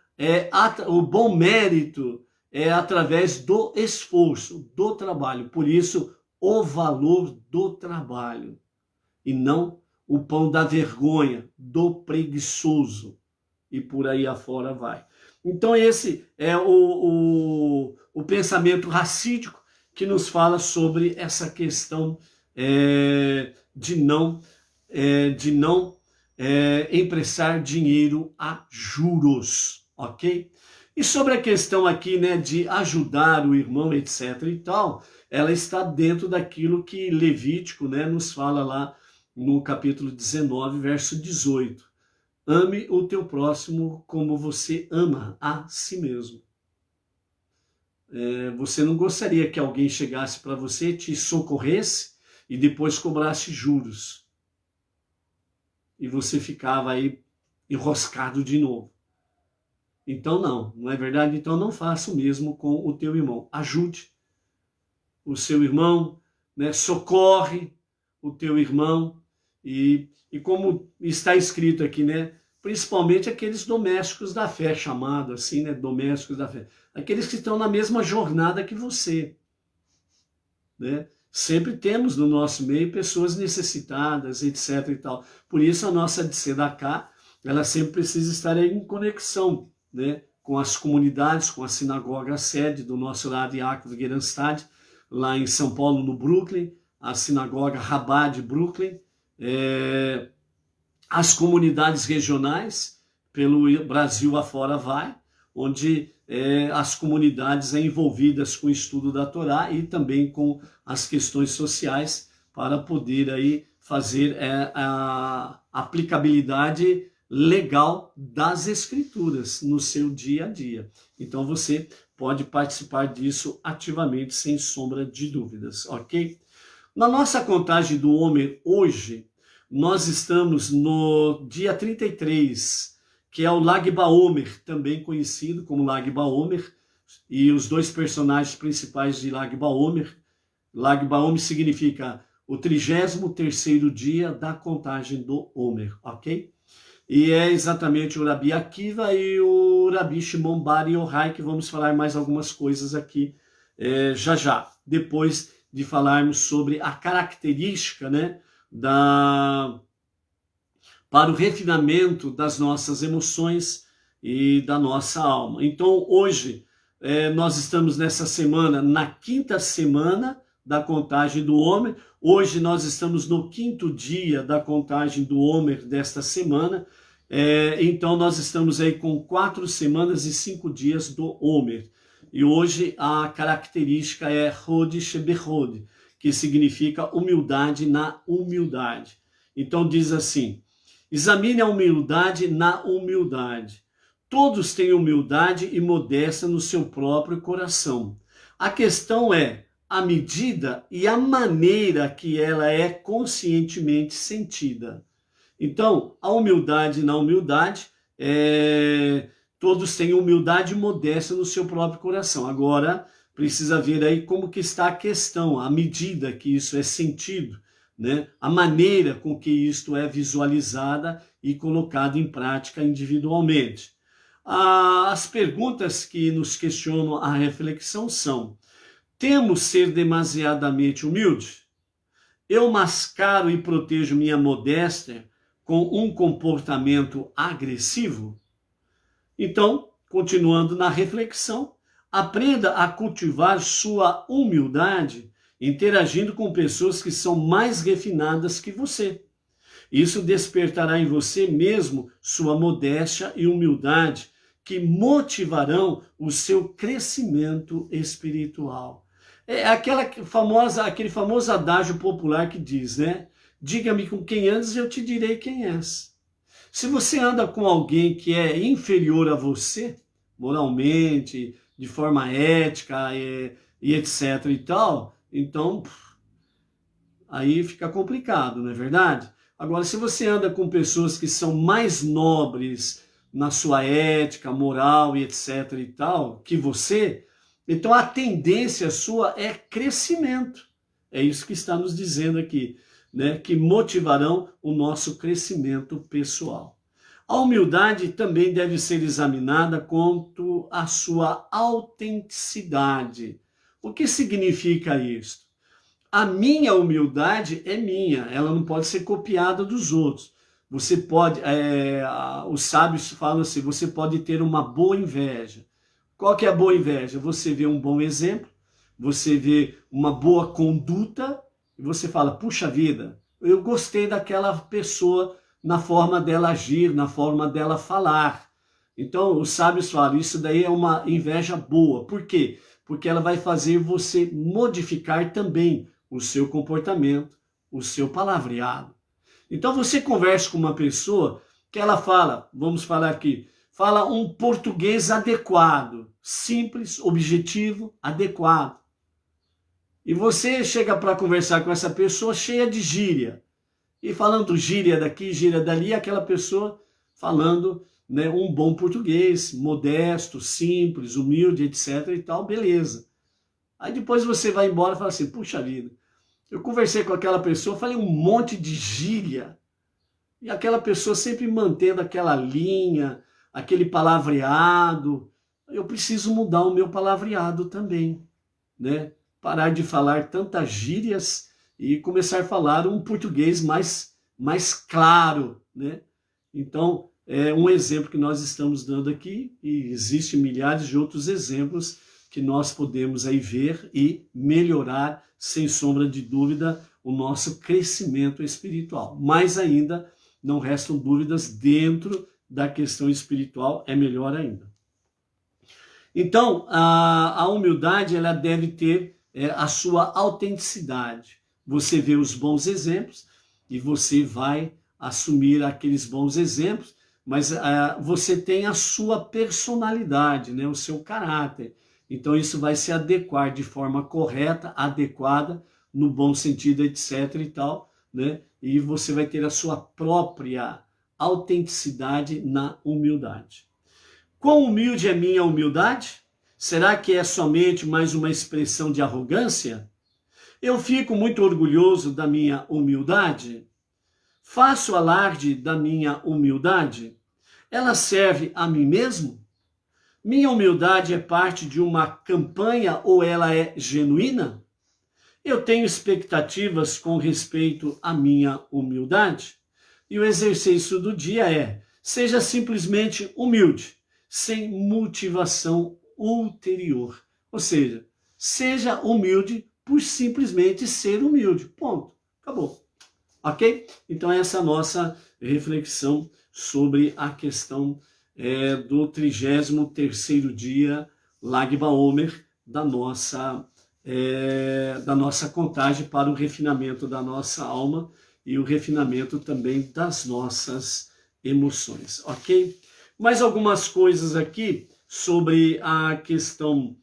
o bom mérito é através do esforço, do trabalho. Por isso, o valor do trabalho e não o pão da vergonha, do preguiçoso. E por aí afora vai. Então esse é o pensamento racídico que nos fala sobre essa questão de não emprestar dinheiro a juros, ok? E sobre a questão aqui, né, de ajudar o irmão, etc e tal, ela está dentro daquilo que Levítico, né, nos fala lá no capítulo 19, verso 18. Ame o teu próximo como você ama a si mesmo. Você não gostaria que alguém chegasse para você, te socorresse e depois cobrasse juros. E você ficava aí enroscado de novo. Então não é verdade? Então não faça o mesmo com o teu irmão. Ajude o seu irmão, né? Socorre o teu irmão. E como está escrito aqui, né? Principalmente aqueles domésticos da fé, chamado assim, né? Domésticos da fé. Aqueles que estão na mesma jornada que você, né? Sempre temos no nosso meio pessoas necessitadas, etc e tal. Por isso a nossa tzedakah, ela sempre precisa estar em conexão, né, com as comunidades, com a sinagoga sede do nosso Rav Yaakov Gerenstad, lá em São Paulo, no Brooklyn, a sinagoga Rabá de Brooklyn, as comunidades regionais, pelo Brasil afora vai, onde as comunidades envolvidas com o estudo da Torá e também com as questões sociais para poder aí fazer a aplicabilidade legal das escrituras no seu dia a dia. Então você pode participar disso ativamente, sem sombra de dúvidas, ok? Na nossa contagem do Homer hoje, nós estamos no dia 33, que é o Lag BaOmer, também conhecido como Lag BaOmer, e os dois personagens principais de Lag BaOmer. Lag BaOmer significa o 33º dia da contagem do Homer, ok? E é exatamente o Rabi Akiva e o Rabi Shimon Bar Yochai, que vamos falar mais algumas coisas aqui já, depois de falarmos sobre a característica, né, para o refinamento das nossas emoções e da nossa alma. Então, hoje, nós estamos nessa semana, na quinta semana da contagem do Homer. Hoje nós estamos no 5º dia da contagem do Homer desta semana. Então, nós estamos aí com 4 semanas e 5 dias do Homer. E hoje a característica é Hod Shebehod, que significa humildade na humildade. Então, diz assim: examine a humildade na humildade. Todos têm humildade e modéstia no seu próprio coração. A questão é a medida e a maneira que ela é conscientemente sentida. Então, a humildade na humildade, todos têm humildade e modéstia no seu próprio coração. Agora, precisa ver aí como que está a questão, a medida que isso é sentido, né? A maneira com que isto é visualizada e colocado em prática individualmente. As perguntas que nos questionam a reflexão são: temo ser demasiadamente humilde? Eu mascaro e protejo minha modéstia com um comportamento agressivo? Então, continuando na reflexão, aprenda a cultivar sua humildade interagindo com pessoas que são mais refinadas que você. Isso despertará em você mesmo sua modéstia e humildade, que motivarão o seu crescimento espiritual. É aquele famoso adágio popular que diz, né? Diga-me com quem andas e eu te direi quem és. Se você anda com alguém que é inferior a você, moralmente, de forma ética e etc e tal, então aí fica complicado, não é verdade? Agora, se você anda com pessoas que são mais nobres na sua ética, moral e etc e tal, que você, então a tendência sua é crescimento. É isso que está nos dizendo aqui, né? Que motivarão o nosso crescimento pessoal. A humildade também deve ser examinada quanto à sua autenticidade. O que significa isso? A minha humildade é minha, ela não pode ser copiada dos outros. Você pode, os sábios falam assim, você pode ter uma boa inveja. Qual que é a boa inveja? Você vê um bom exemplo, você vê uma boa conduta, e você fala, puxa vida, eu gostei daquela pessoa na forma dela agir, na forma dela falar. Então, os sábios falam, isso daí é uma inveja boa. Por quê? Porque ela vai fazer você modificar também o seu comportamento, o seu palavreado. Então, você conversa com uma pessoa que ela fala, vamos falar aqui, fala um português adequado, simples, objetivo, adequado. E você chega para conversar com essa pessoa cheia de gíria. E falando gíria daqui, gíria dali, aquela pessoa falando, né, um bom português, modesto, simples, humilde, etc. e tal, beleza. Aí depois você vai embora e fala assim, puxa vida, eu conversei com aquela pessoa, falei um monte de gíria, e aquela pessoa sempre mantendo aquela linha, aquele palavreado. Eu preciso mudar o meu palavreado também, né? Parar de falar tantas gírias e começar a falar um português mais claro, né? Então, é um exemplo que nós estamos dando aqui, e existem milhares de outros exemplos que nós podemos aí ver e melhorar, sem sombra de dúvida, o nosso crescimento espiritual. Mais ainda, não restam dúvidas dentro da questão espiritual, é melhor ainda. Então, a humildade, ela deve ter a sua autenticidade. Você vê os bons exemplos e você vai assumir aqueles bons exemplos, mas você tem a sua personalidade, né, o seu caráter. Então isso vai se adequar de forma correta, adequada, no bom sentido, etc. e tal, né? E você vai ter a sua própria autenticidade na humildade. Quão humilde é minha humildade? Será que é somente mais uma expressão de arrogância? Eu fico muito orgulhoso da minha humildade? Faço alarde da minha humildade? Ela serve a mim mesmo? Minha humildade é parte de uma campanha ou ela é genuína? Eu tenho expectativas com respeito à minha humildade? E o exercício do dia é: seja simplesmente humilde, sem motivação ulterior. Ou seja, seja humilde por simplesmente ser humilde. Ponto. Acabou. Ok? Então essa é a nossa reflexão sobre a questão do 33º dia Lag BaOmer da nossa contagem para o refinamento da nossa alma e o refinamento também das nossas emoções, ok? Mais algumas coisas aqui sobre a questão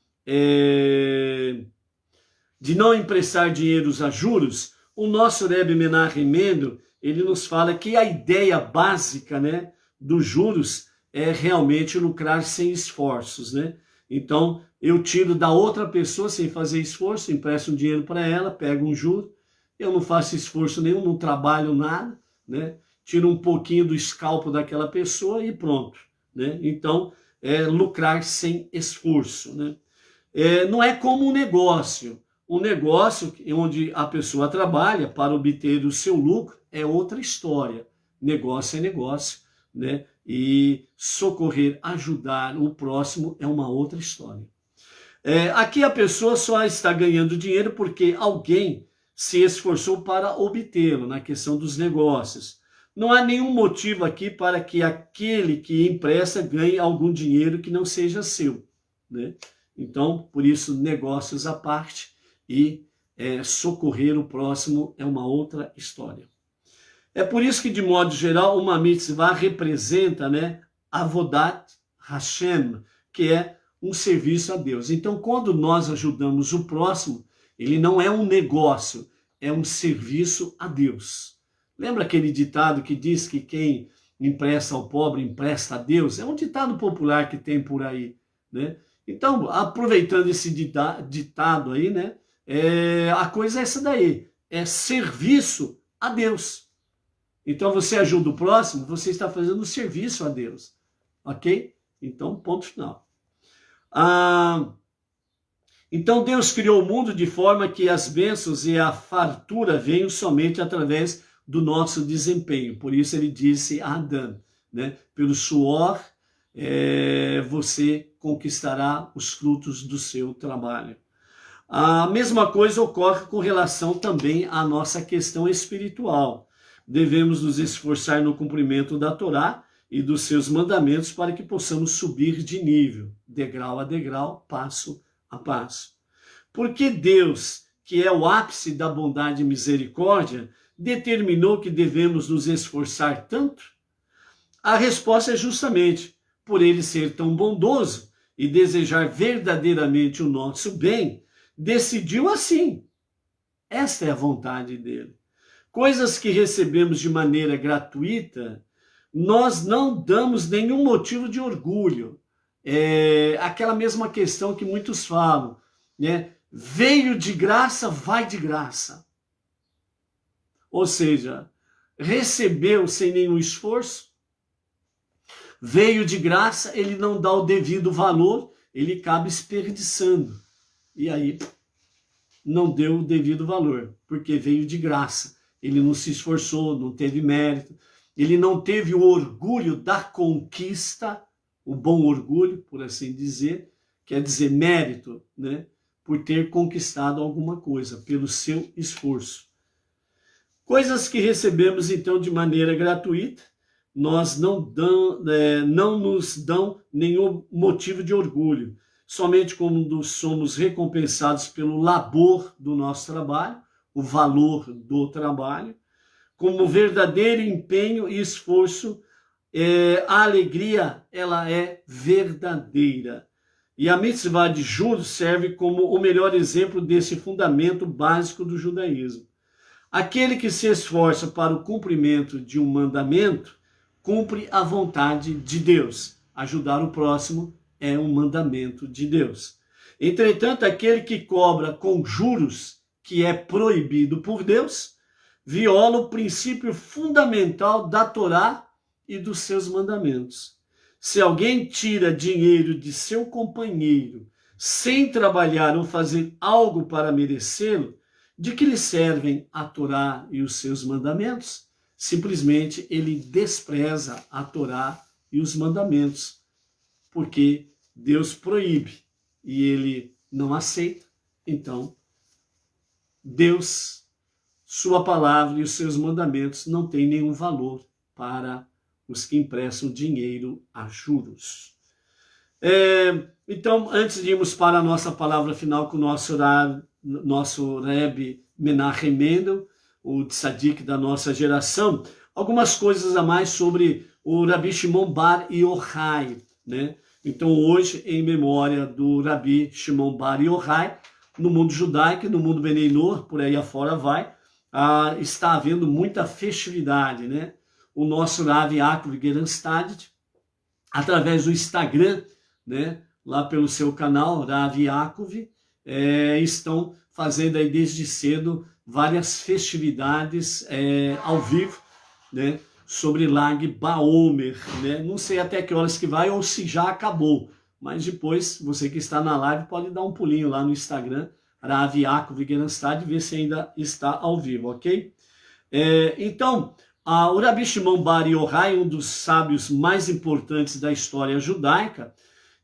de não emprestar dinheiros a juros. O nosso Rebbe Menachem Mendel, ele nos fala que a ideia básica, né, dos juros é realmente lucrar sem esforços, né? Então, eu tiro da outra pessoa sem fazer esforço, empresto um dinheiro para ela, pego um juro, eu não faço esforço nenhum, não trabalho nada, né? Tiro um pouquinho do escalpo daquela pessoa e pronto, né? Então, é lucrar sem esforço, né? Não é como um negócio. Um negócio onde a pessoa trabalha para obter o seu lucro é outra história. Negócio é negócio, né? E socorrer, ajudar o próximo é uma outra história. Aqui a pessoa só está ganhando dinheiro porque alguém se esforçou para obtê-lo na questão dos negócios. Não há nenhum motivo aqui para que aquele que empresta ganhe algum dinheiro que não seja seu, né? Então, por isso, negócios à parte e socorrer o próximo é uma outra história. É por isso que, de modo geral, uma mitzvah representa, né, Avodat Hashem, que é um serviço a Deus. Então, quando nós ajudamos o próximo, ele não é um negócio, é um serviço a Deus. Lembra aquele ditado que diz que quem empresta ao pobre empresta a Deus? É um ditado popular que tem por aí, né? Então, aproveitando esse ditado aí, né, a coisa é essa daí, é serviço a Deus. Então, você ajuda o próximo, você está fazendo um serviço a Deus, ok? Então, ponto final. Então, Deus criou o mundo de forma que as bênçãos e a fartura venham somente através do nosso desempenho. Por isso ele disse a Adão, né, pelo suor você conquistará os frutos do seu trabalho. A mesma coisa ocorre com relação também à nossa questão espiritual. Devemos nos esforçar no cumprimento da Torá e dos seus mandamentos para que possamos subir de nível, degrau a degrau, passo a passo. Porque Deus, que é o ápice da bondade e misericórdia, determinou que devemos nos esforçar tanto? A resposta é justamente por ele ser tão bondoso e desejar verdadeiramente o nosso bem, decidiu assim. Esta é a vontade dele. Coisas que recebemos de maneira gratuita, nós não damos nenhum motivo de orgulho. É aquela mesma questão que muitos falam, né? Veio de graça, vai de graça. Ou seja, recebeu sem nenhum esforço, veio de graça, ele não dá o devido valor, ele acaba desperdiçando. E aí não deu o devido valor, porque veio de graça. Ele não se esforçou, não teve mérito, ele não teve o orgulho da conquista, o bom orgulho, por assim dizer, quer dizer mérito, né? Por ter conquistado alguma coisa, pelo seu esforço. Coisas que recebemos, então, de maneira gratuita, nós não nos dão nenhum motivo de orgulho. Somente quando somos recompensados pelo labor do nosso trabalho, o valor do trabalho, como verdadeiro empenho e esforço, a alegria, ela é verdadeira. E a mitzvah de juros serve como o melhor exemplo desse fundamento básico do judaísmo. Aquele que se esforça para o cumprimento de um mandamento, cumpre a vontade de Deus. Ajudar o próximo é um mandamento de Deus. Entretanto, aquele que cobra com juros, que é proibido por Deus, viola o princípio fundamental da Torá e dos seus mandamentos. Se alguém tira dinheiro de seu companheiro sem trabalhar ou fazer algo para merecê-lo, de que lhe servem a Torá e os seus mandamentos? Simplesmente ele despreza a Torá e os mandamentos, porque Deus proíbe e ele não aceita. Então, Deus, sua palavra e os seus mandamentos não têm nenhum valor para os que emprestam dinheiro a juros. Então, antes de irmos para a nossa palavra final com o nosso Rebbe Menachem Mendel, o tzadik da nossa geração, algumas coisas a mais sobre o Rabi Shimon Bar Yochai, né? Então, hoje, em memória do Rabi Shimon Bar Yochai, no mundo judaico, no mundo Benei Noach, por aí afora vai, está havendo muita festividade, né? O nosso Rav Yaakov Geranstad, através do Instagram, né? Lá pelo seu canal, Rav Yaakov, estão fazendo aí desde cedo várias festividades ao vivo, né? Sobre Lag Baomer, né? Não sei até que horas que vai ou se já acabou, mas depois, você que está na live pode dar um pulinho lá no Instagram, Rav Yaakov Geranstad, e ver se ainda está ao vivo, ok? Então, o Rabi Shimon Bar Yochai, um dos sábios mais importantes da história judaica,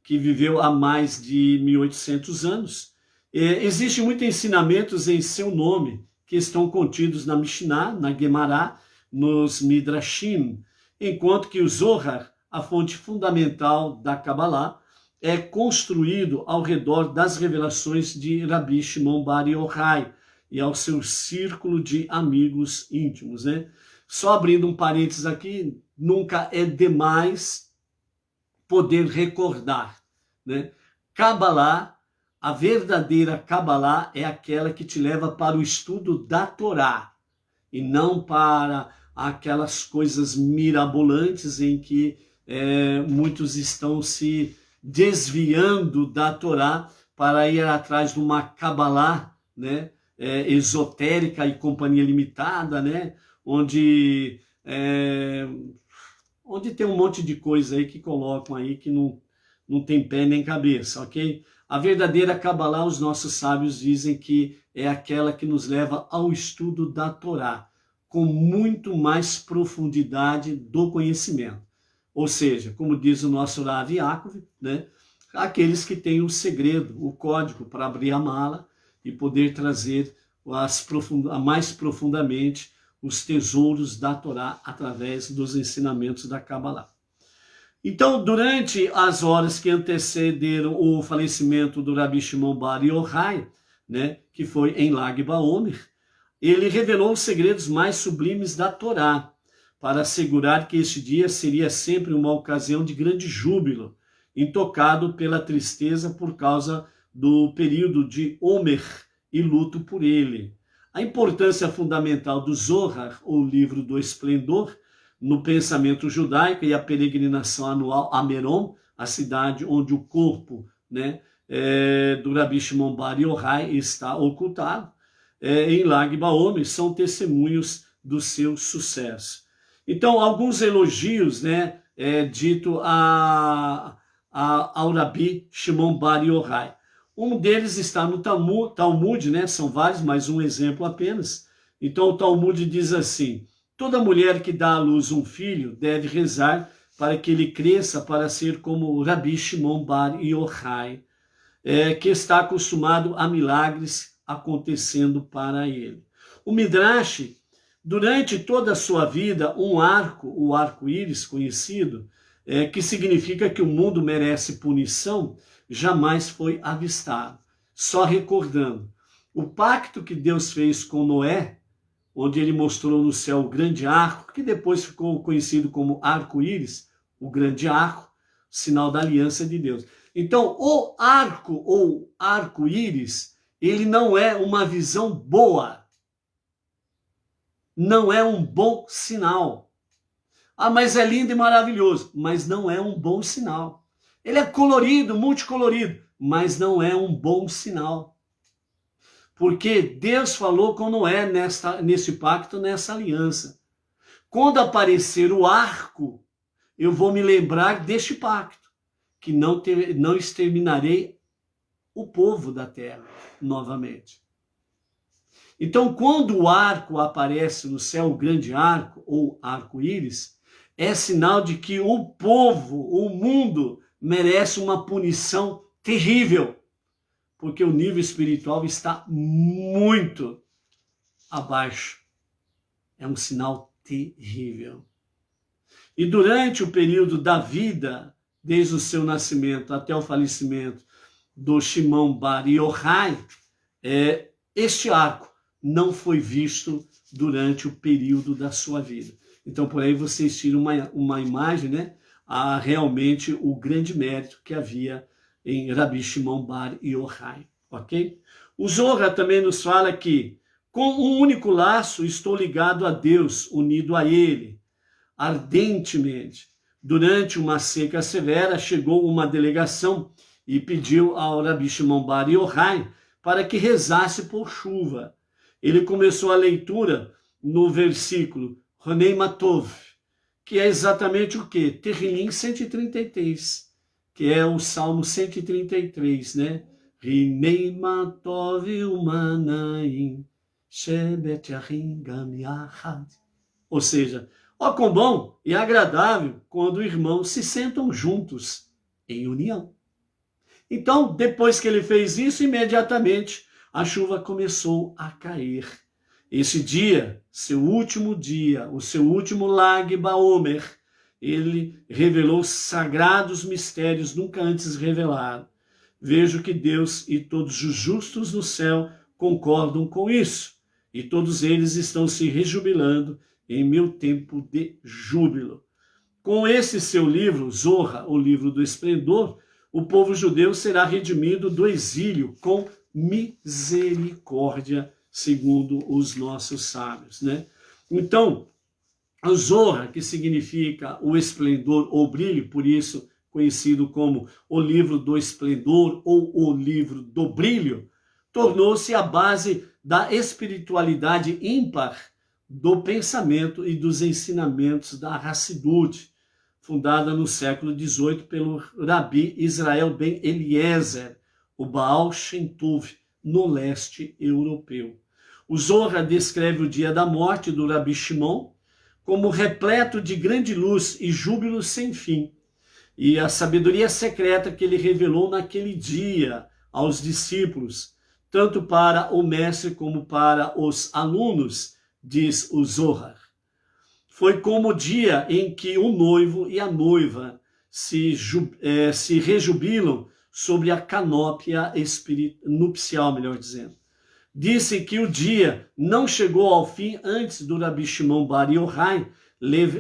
que viveu há mais de 1800 anos, existem muitos ensinamentos em seu nome que estão contidos na Mishnah, na Gemara, nos Midrashim, enquanto que o Zohar, a fonte fundamental da Kabbalah, é construído ao redor das revelações de Rabi Shimon Bar Yochai e ao seu círculo de amigos íntimos, né? Só abrindo um parênteses aqui, nunca é demais poder recordar, né? Kabbalah, a verdadeira Kabbalah é aquela que te leva para o estudo da Torá e não para aquelas coisas mirabolantes em que muitos estão se desviando da Torá para ir atrás de uma Kabbalah, né? Esotérica e companhia limitada, né? Onde tem um monte de coisa aí que colocam aí que não tem pé nem cabeça, ok? A verdadeira Kabbalah, os nossos sábios dizem que é aquela que nos leva ao estudo da Torá, com muito mais profundidade do conhecimento. Ou seja, como diz o nosso Rav Yaakov, né? Aqueles que têm o segredo, o código para abrir a mala e poder trazer mais profundamente os tesouros da Torá através dos ensinamentos da Kabbalah. Então, durante as horas que antecederam o falecimento do Rabi Shimon Bar Yochai, né, que foi em Lag Baomer, ele revelou os segredos mais sublimes da Torá, para assegurar que este dia seria sempre uma ocasião de grande júbilo, intocado pela tristeza por causa do período de Omer e luto por ele. A importância fundamental do Zohar, ou livro do esplendor, no pensamento judaico e a peregrinação anual a Meron, a cidade onde o corpo, né, do Rabi Shimon Bar Yochai está ocultado, em Lag Baomer, são testemunhos do seu sucesso. Então, alguns elogios, né, dito ao Rabi Shimon Bar Yochai. Um deles está no Talmud, né, são vários, mas um exemplo apenas. Então, o Talmud diz assim: toda mulher que dá à luz um filho deve rezar para que ele cresça para ser como o Rabi Shimon Bar Yochai, que está acostumado a milagres acontecendo para ele. O Midrash, durante toda a sua vida, um arco, o arco-íris conhecido, que significa que o mundo merece punição, jamais foi avistado. Só recordando, o pacto que Deus fez com Noé, onde ele mostrou no céu o grande arco, que depois ficou conhecido como arco-íris, o grande arco, sinal da aliança de Deus. Então, o arco ou arco-íris, ele não é uma visão boa. Não é um bom sinal. Ah, mas é lindo e maravilhoso. Mas não é um bom sinal. Ele é colorido, multicolorido, mas não é um bom sinal. Porque Deus falou com Noé nesse pacto, nessa aliança. Quando aparecer o arco, eu vou me lembrar deste pacto, que não exterminarei o povo da terra novamente. Então, quando o arco aparece no céu, o grande arco, ou arco-íris, é sinal de que o povo, o mundo, merece uma punição terrível, porque o nível espiritual está muito abaixo. É um sinal terrível. E durante o período da vida, desde o seu nascimento até o falecimento do Shimon Bar Yochai, este arco não foi visto durante o período da sua vida. Então, por aí vocês tiram uma imagem, né, a realmente o grande mérito que havia em Rabi Shimon Bar Yochai, ok? O Zohar também nos fala que, com um único laço, estou ligado a Deus, unido a Ele, ardentemente. Durante uma seca severa, chegou uma delegação e pediu ao Rabi Shimon Bar Yochai para que rezasse por chuva. Ele começou a leitura no versículo Ronei Matov, que é exatamente o quê? Terrilim 133, que é o Salmo 133, né? Rinei Matov Umanaim Shebet Yachim Gam Yachad. Ou seja, ó quão bom e agradável quando irmãos se sentam juntos em união. Então, depois que ele fez isso, imediatamente a chuva começou a cair. Esse dia, seu último dia, o seu último Lag Baomer, ele revelou sagrados mistérios nunca antes revelados. Vejo que Deus e todos os justos no céu concordam com isso, e todos eles estão se rejubilando em meu tempo de júbilo. Com esse seu livro, Zohar, o livro do esplendor, o povo judeu será redimido do exílio com misericórdia, segundo os nossos sábios, né? Então, o Zohar, que significa o esplendor ou brilho, por isso conhecido como o livro do esplendor ou o livro do brilho, tornou-se a base da espiritualidade ímpar do pensamento e dos ensinamentos da Hassidut, fundada no século XVIII pelo Rabi Israel Ben Eliezer, o Baal Shem Tov, no leste europeu. O Zohar descreve o dia da morte do Rabi Shimon como repleto de grande luz e júbilo sem fim, e a sabedoria secreta que ele revelou naquele dia aos discípulos, tanto para o mestre como para os alunos, diz o Zohar. Foi como o dia em que o noivo e a noiva se rejubilam sobre a canópia nupcial, melhor dizendo. Dizem que o dia não chegou ao fim antes do Rabi Shimon Bar Yochai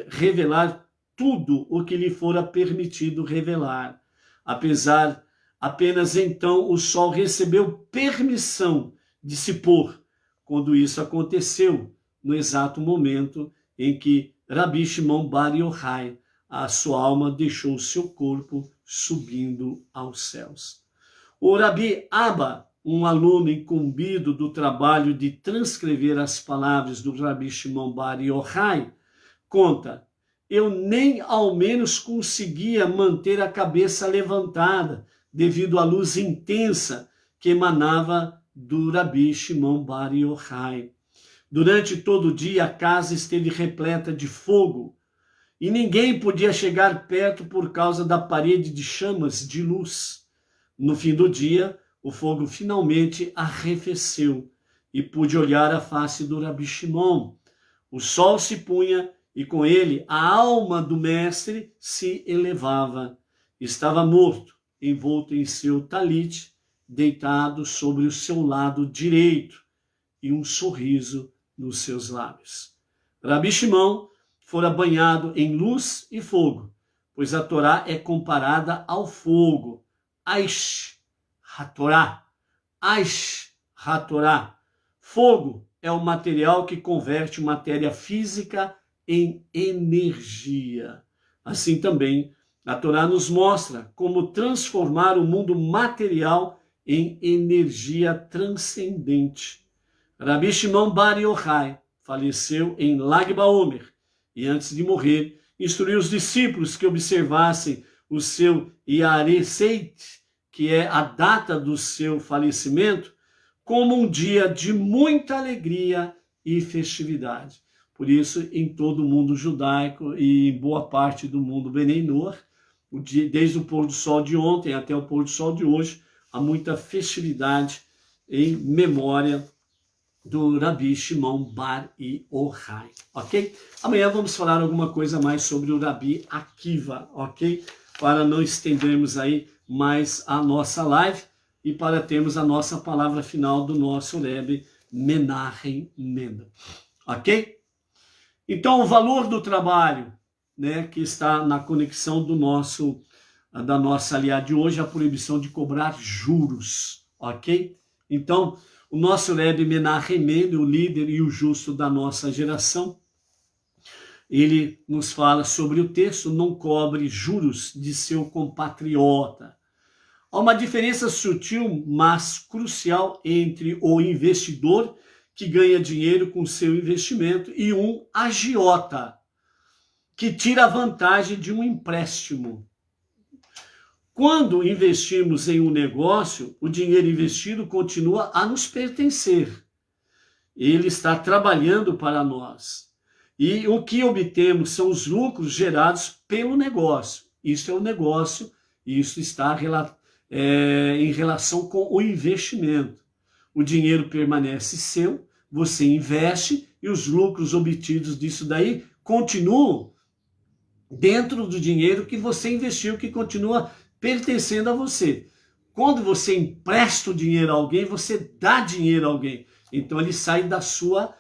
revelar tudo o que lhe fora permitido revelar. Apenas então o sol recebeu permissão de se pôr, quando isso aconteceu, no exato momento em que Rabi Shimon Bar Yochai, a sua alma deixou o seu corpo subindo aos céus. O Rabi Abba, um aluno incumbido do trabalho de transcrever as palavras do Rabi Shimon Bar Yochai, conta: eu nem ao menos conseguia manter a cabeça levantada devido à luz intensa que emanava do Rabi Shimon Bar Yochai. Durante todo o dia a casa esteve repleta de fogo e ninguém podia chegar perto por causa da parede de chamas de luz. No fim do dia, o fogo finalmente arrefeceu e pude olhar a face do Rabi Shimon. O sol se punha e com ele a alma do mestre se elevava. Estava morto, envolto em seu talit, deitado sobre o seu lado direito e um sorriso nos seus lábios. Rabi Shimon fora banhado em luz e fogo, pois a Torá é comparada ao fogo. Aish HaTorá. Aish HaTorá. Fogo é o material que converte matéria física em energia. Assim também, a Torá nos mostra como transformar o mundo material em energia transcendente. Rabi Shimon Bar Yochai faleceu em Lag BaOmer e antes de morrer, instruiu os discípulos que observassem o seu Yareseit, que é a data do seu falecimento, como um dia de muita alegria e festividade. Por isso, em todo o mundo judaico e em boa parte do mundo Benei Noach, desde o pôr do sol de ontem até o pôr do sol de hoje, há muita festividade em memória do Rabi Shimon Bar Yochai, ok? Amanhã vamos falar alguma coisa mais sobre o Rabi Akiva, ok? Para não estendermos aí mais a nossa live e para termos a nossa palavra final do nosso Rebbe Menachem Mendel, ok? Então, o valor do trabalho, né, que está na conexão da nossa aliada de hoje, a proibição de cobrar juros, ok? Então, o nosso Rebbe Menachem Mendel, o líder e o justo da nossa geração, ele nos fala sobre o texto: não cobre juros de seu compatriota. Há uma diferença sutil, mas crucial entre o investidor que ganha dinheiro com seu investimento e um agiota que tira vantagem de um empréstimo. Quando investimos em um negócio, o dinheiro investido continua a nos pertencer. Ele está trabalhando para nós. E o que obtemos são os lucros gerados pelo negócio. Isso é o negócio, isso está em relação com o investimento. O dinheiro permanece seu, você investe e os lucros obtidos disso daí continuam dentro do dinheiro que você investiu, que continua pertencendo a você. Quando você empresta o dinheiro a alguém, você dá dinheiro a alguém. Então ele sai da sua,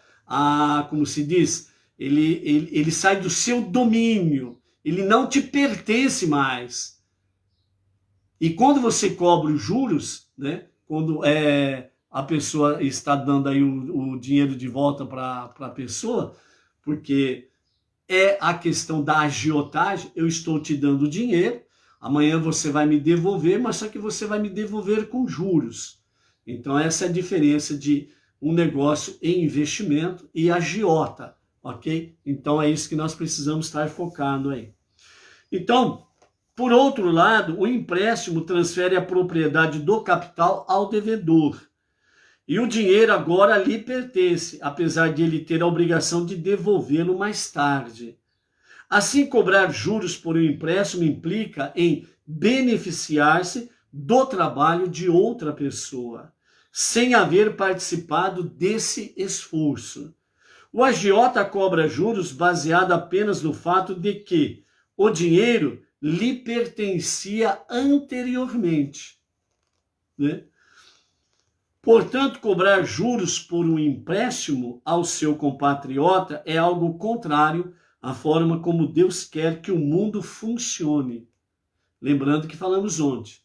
como se diz, ele sai do seu domínio. Ele não te pertence mais. E quando você cobra os juros, né, quando a pessoa está dando aí o dinheiro de volta para a pessoa, porque é a questão da agiotagem: eu estou te dando dinheiro, amanhã você vai me devolver, mas só que você vai me devolver com juros. Então essa é a diferença de um negócio em investimento e agiota, ok? Então é isso que nós precisamos estar focando aí. Então, por outro lado, o empréstimo transfere a propriedade do capital ao devedor. E o dinheiro agora lhe pertence, apesar de ele ter a obrigação de devolvê-lo mais tarde. Assim, cobrar juros por um empréstimo implica em beneficiar-se do trabalho de outra pessoa, sem haver participado desse esforço. O agiota cobra juros baseado apenas no fato de que o dinheiro lhe pertencia anteriormente, né? Portanto, cobrar juros por um empréstimo ao seu compatriota é algo contrário à forma como Deus quer que o mundo funcione. Lembrando que falamos ontem,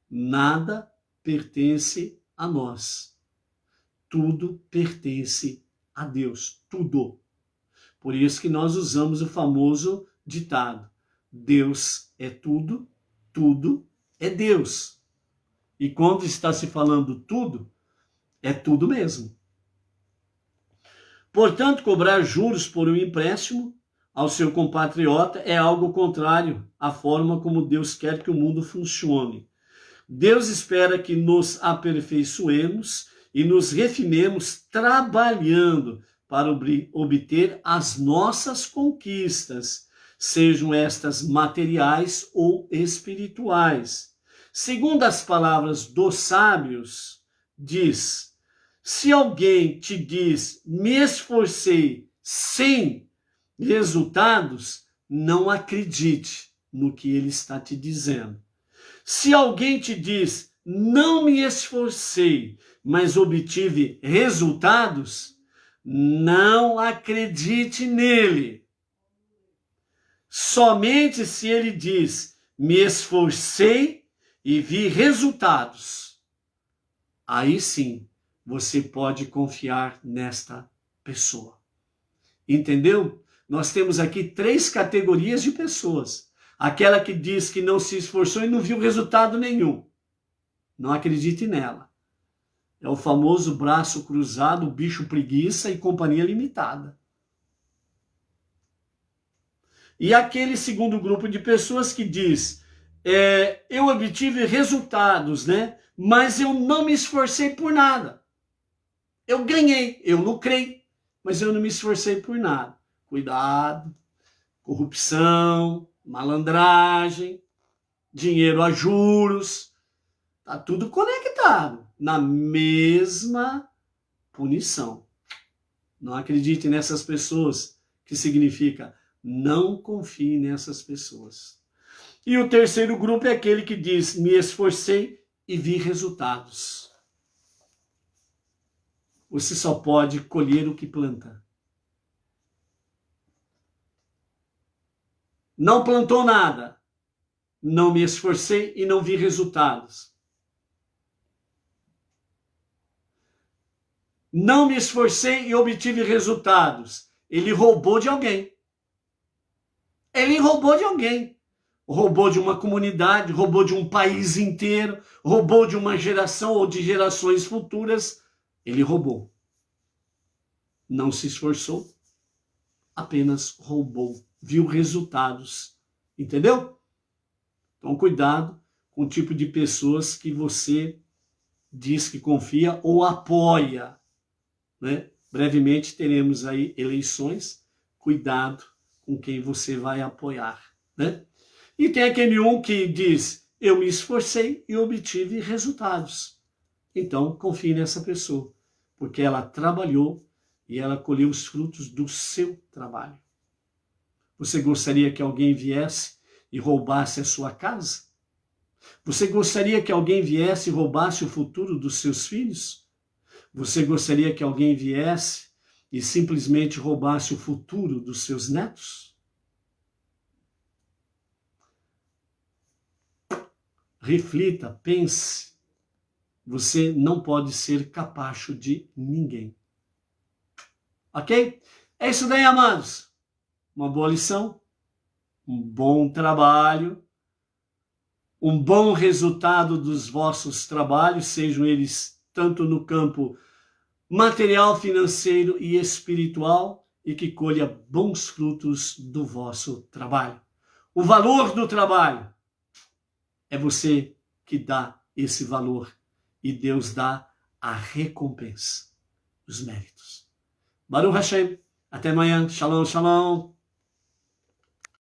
nada pertence a nós. Tudo pertence a Deus, tudo. Por isso que nós usamos o famoso ditado: Deus é tudo, tudo é Deus. E quando está se falando tudo, é tudo mesmo. Portanto, cobrar juros por um empréstimo ao seu compatriota é algo contrário à forma como Deus quer que o mundo funcione. Deus espera que nos aperfeiçoemos e nos refinemos trabalhando para obter as nossas conquistas, sejam estas materiais ou espirituais. Segundo as palavras dos sábios, diz: se alguém te diz, me esforcei sem resultados, não acredite no que ele está te dizendo. Se alguém te diz, não me esforcei, mas obtive resultados, não acredite nele. Somente se ele diz, me esforcei e vi resultados, aí sim você pode confiar nesta pessoa. Entendeu? Nós temos aqui 3 categorias de pessoas. Aquela que diz que não se esforçou e não viu resultado nenhum. Não acredite nela. É o famoso braço cruzado, bicho preguiça e companhia limitada. E aquele segundo grupo de pessoas que diz, eu obtive resultados, né? Mas eu não me esforcei por nada. Eu ganhei, eu lucrei, mas eu não me esforcei por nada. Cuidado, corrupção, malandragem, dinheiro a juros, tá tudo conectado na mesma punição. Não acredite nessas pessoas, que significa não confie nessas pessoas. E o terceiro grupo é aquele que diz, me esforcei e vi resultados. Você só pode colher o que planta. Não plantou nada, não me esforcei e não vi resultados. Não me esforcei e obtive resultados. Ele roubou de alguém. Ele roubou de alguém. Roubou de uma comunidade, roubou de um país inteiro, roubou de uma geração ou de gerações futuras. Ele roubou. Não se esforçou, apenas roubou. Viu resultados. Entendeu? Então, cuidado com o tipo de pessoas que você diz que confia ou apoia, né? Brevemente teremos aí eleições. Cuidado com quem você vai apoiar, né? E tem aquele um que diz, eu me esforcei e obtive resultados. Então, confie nessa pessoa, porque ela trabalhou e ela colheu os frutos do seu trabalho. Você gostaria que alguém viesse e roubasse a sua casa? Você gostaria que alguém viesse e roubasse o futuro dos seus filhos? Você gostaria que alguém viesse e simplesmente roubasse o futuro dos seus netos? Reflita, pense. Você não pode ser capacho de ninguém. Ok? É isso daí, amados. Uma boa lição, um bom trabalho, um bom resultado dos vossos trabalhos, sejam eles tanto no campo material, financeiro e espiritual, e que colha bons frutos do vosso trabalho. O valor do trabalho é você que dá esse valor, e Deus dá a recompensa, os méritos. Baruch Hashem, até amanhã, shalom, shalom.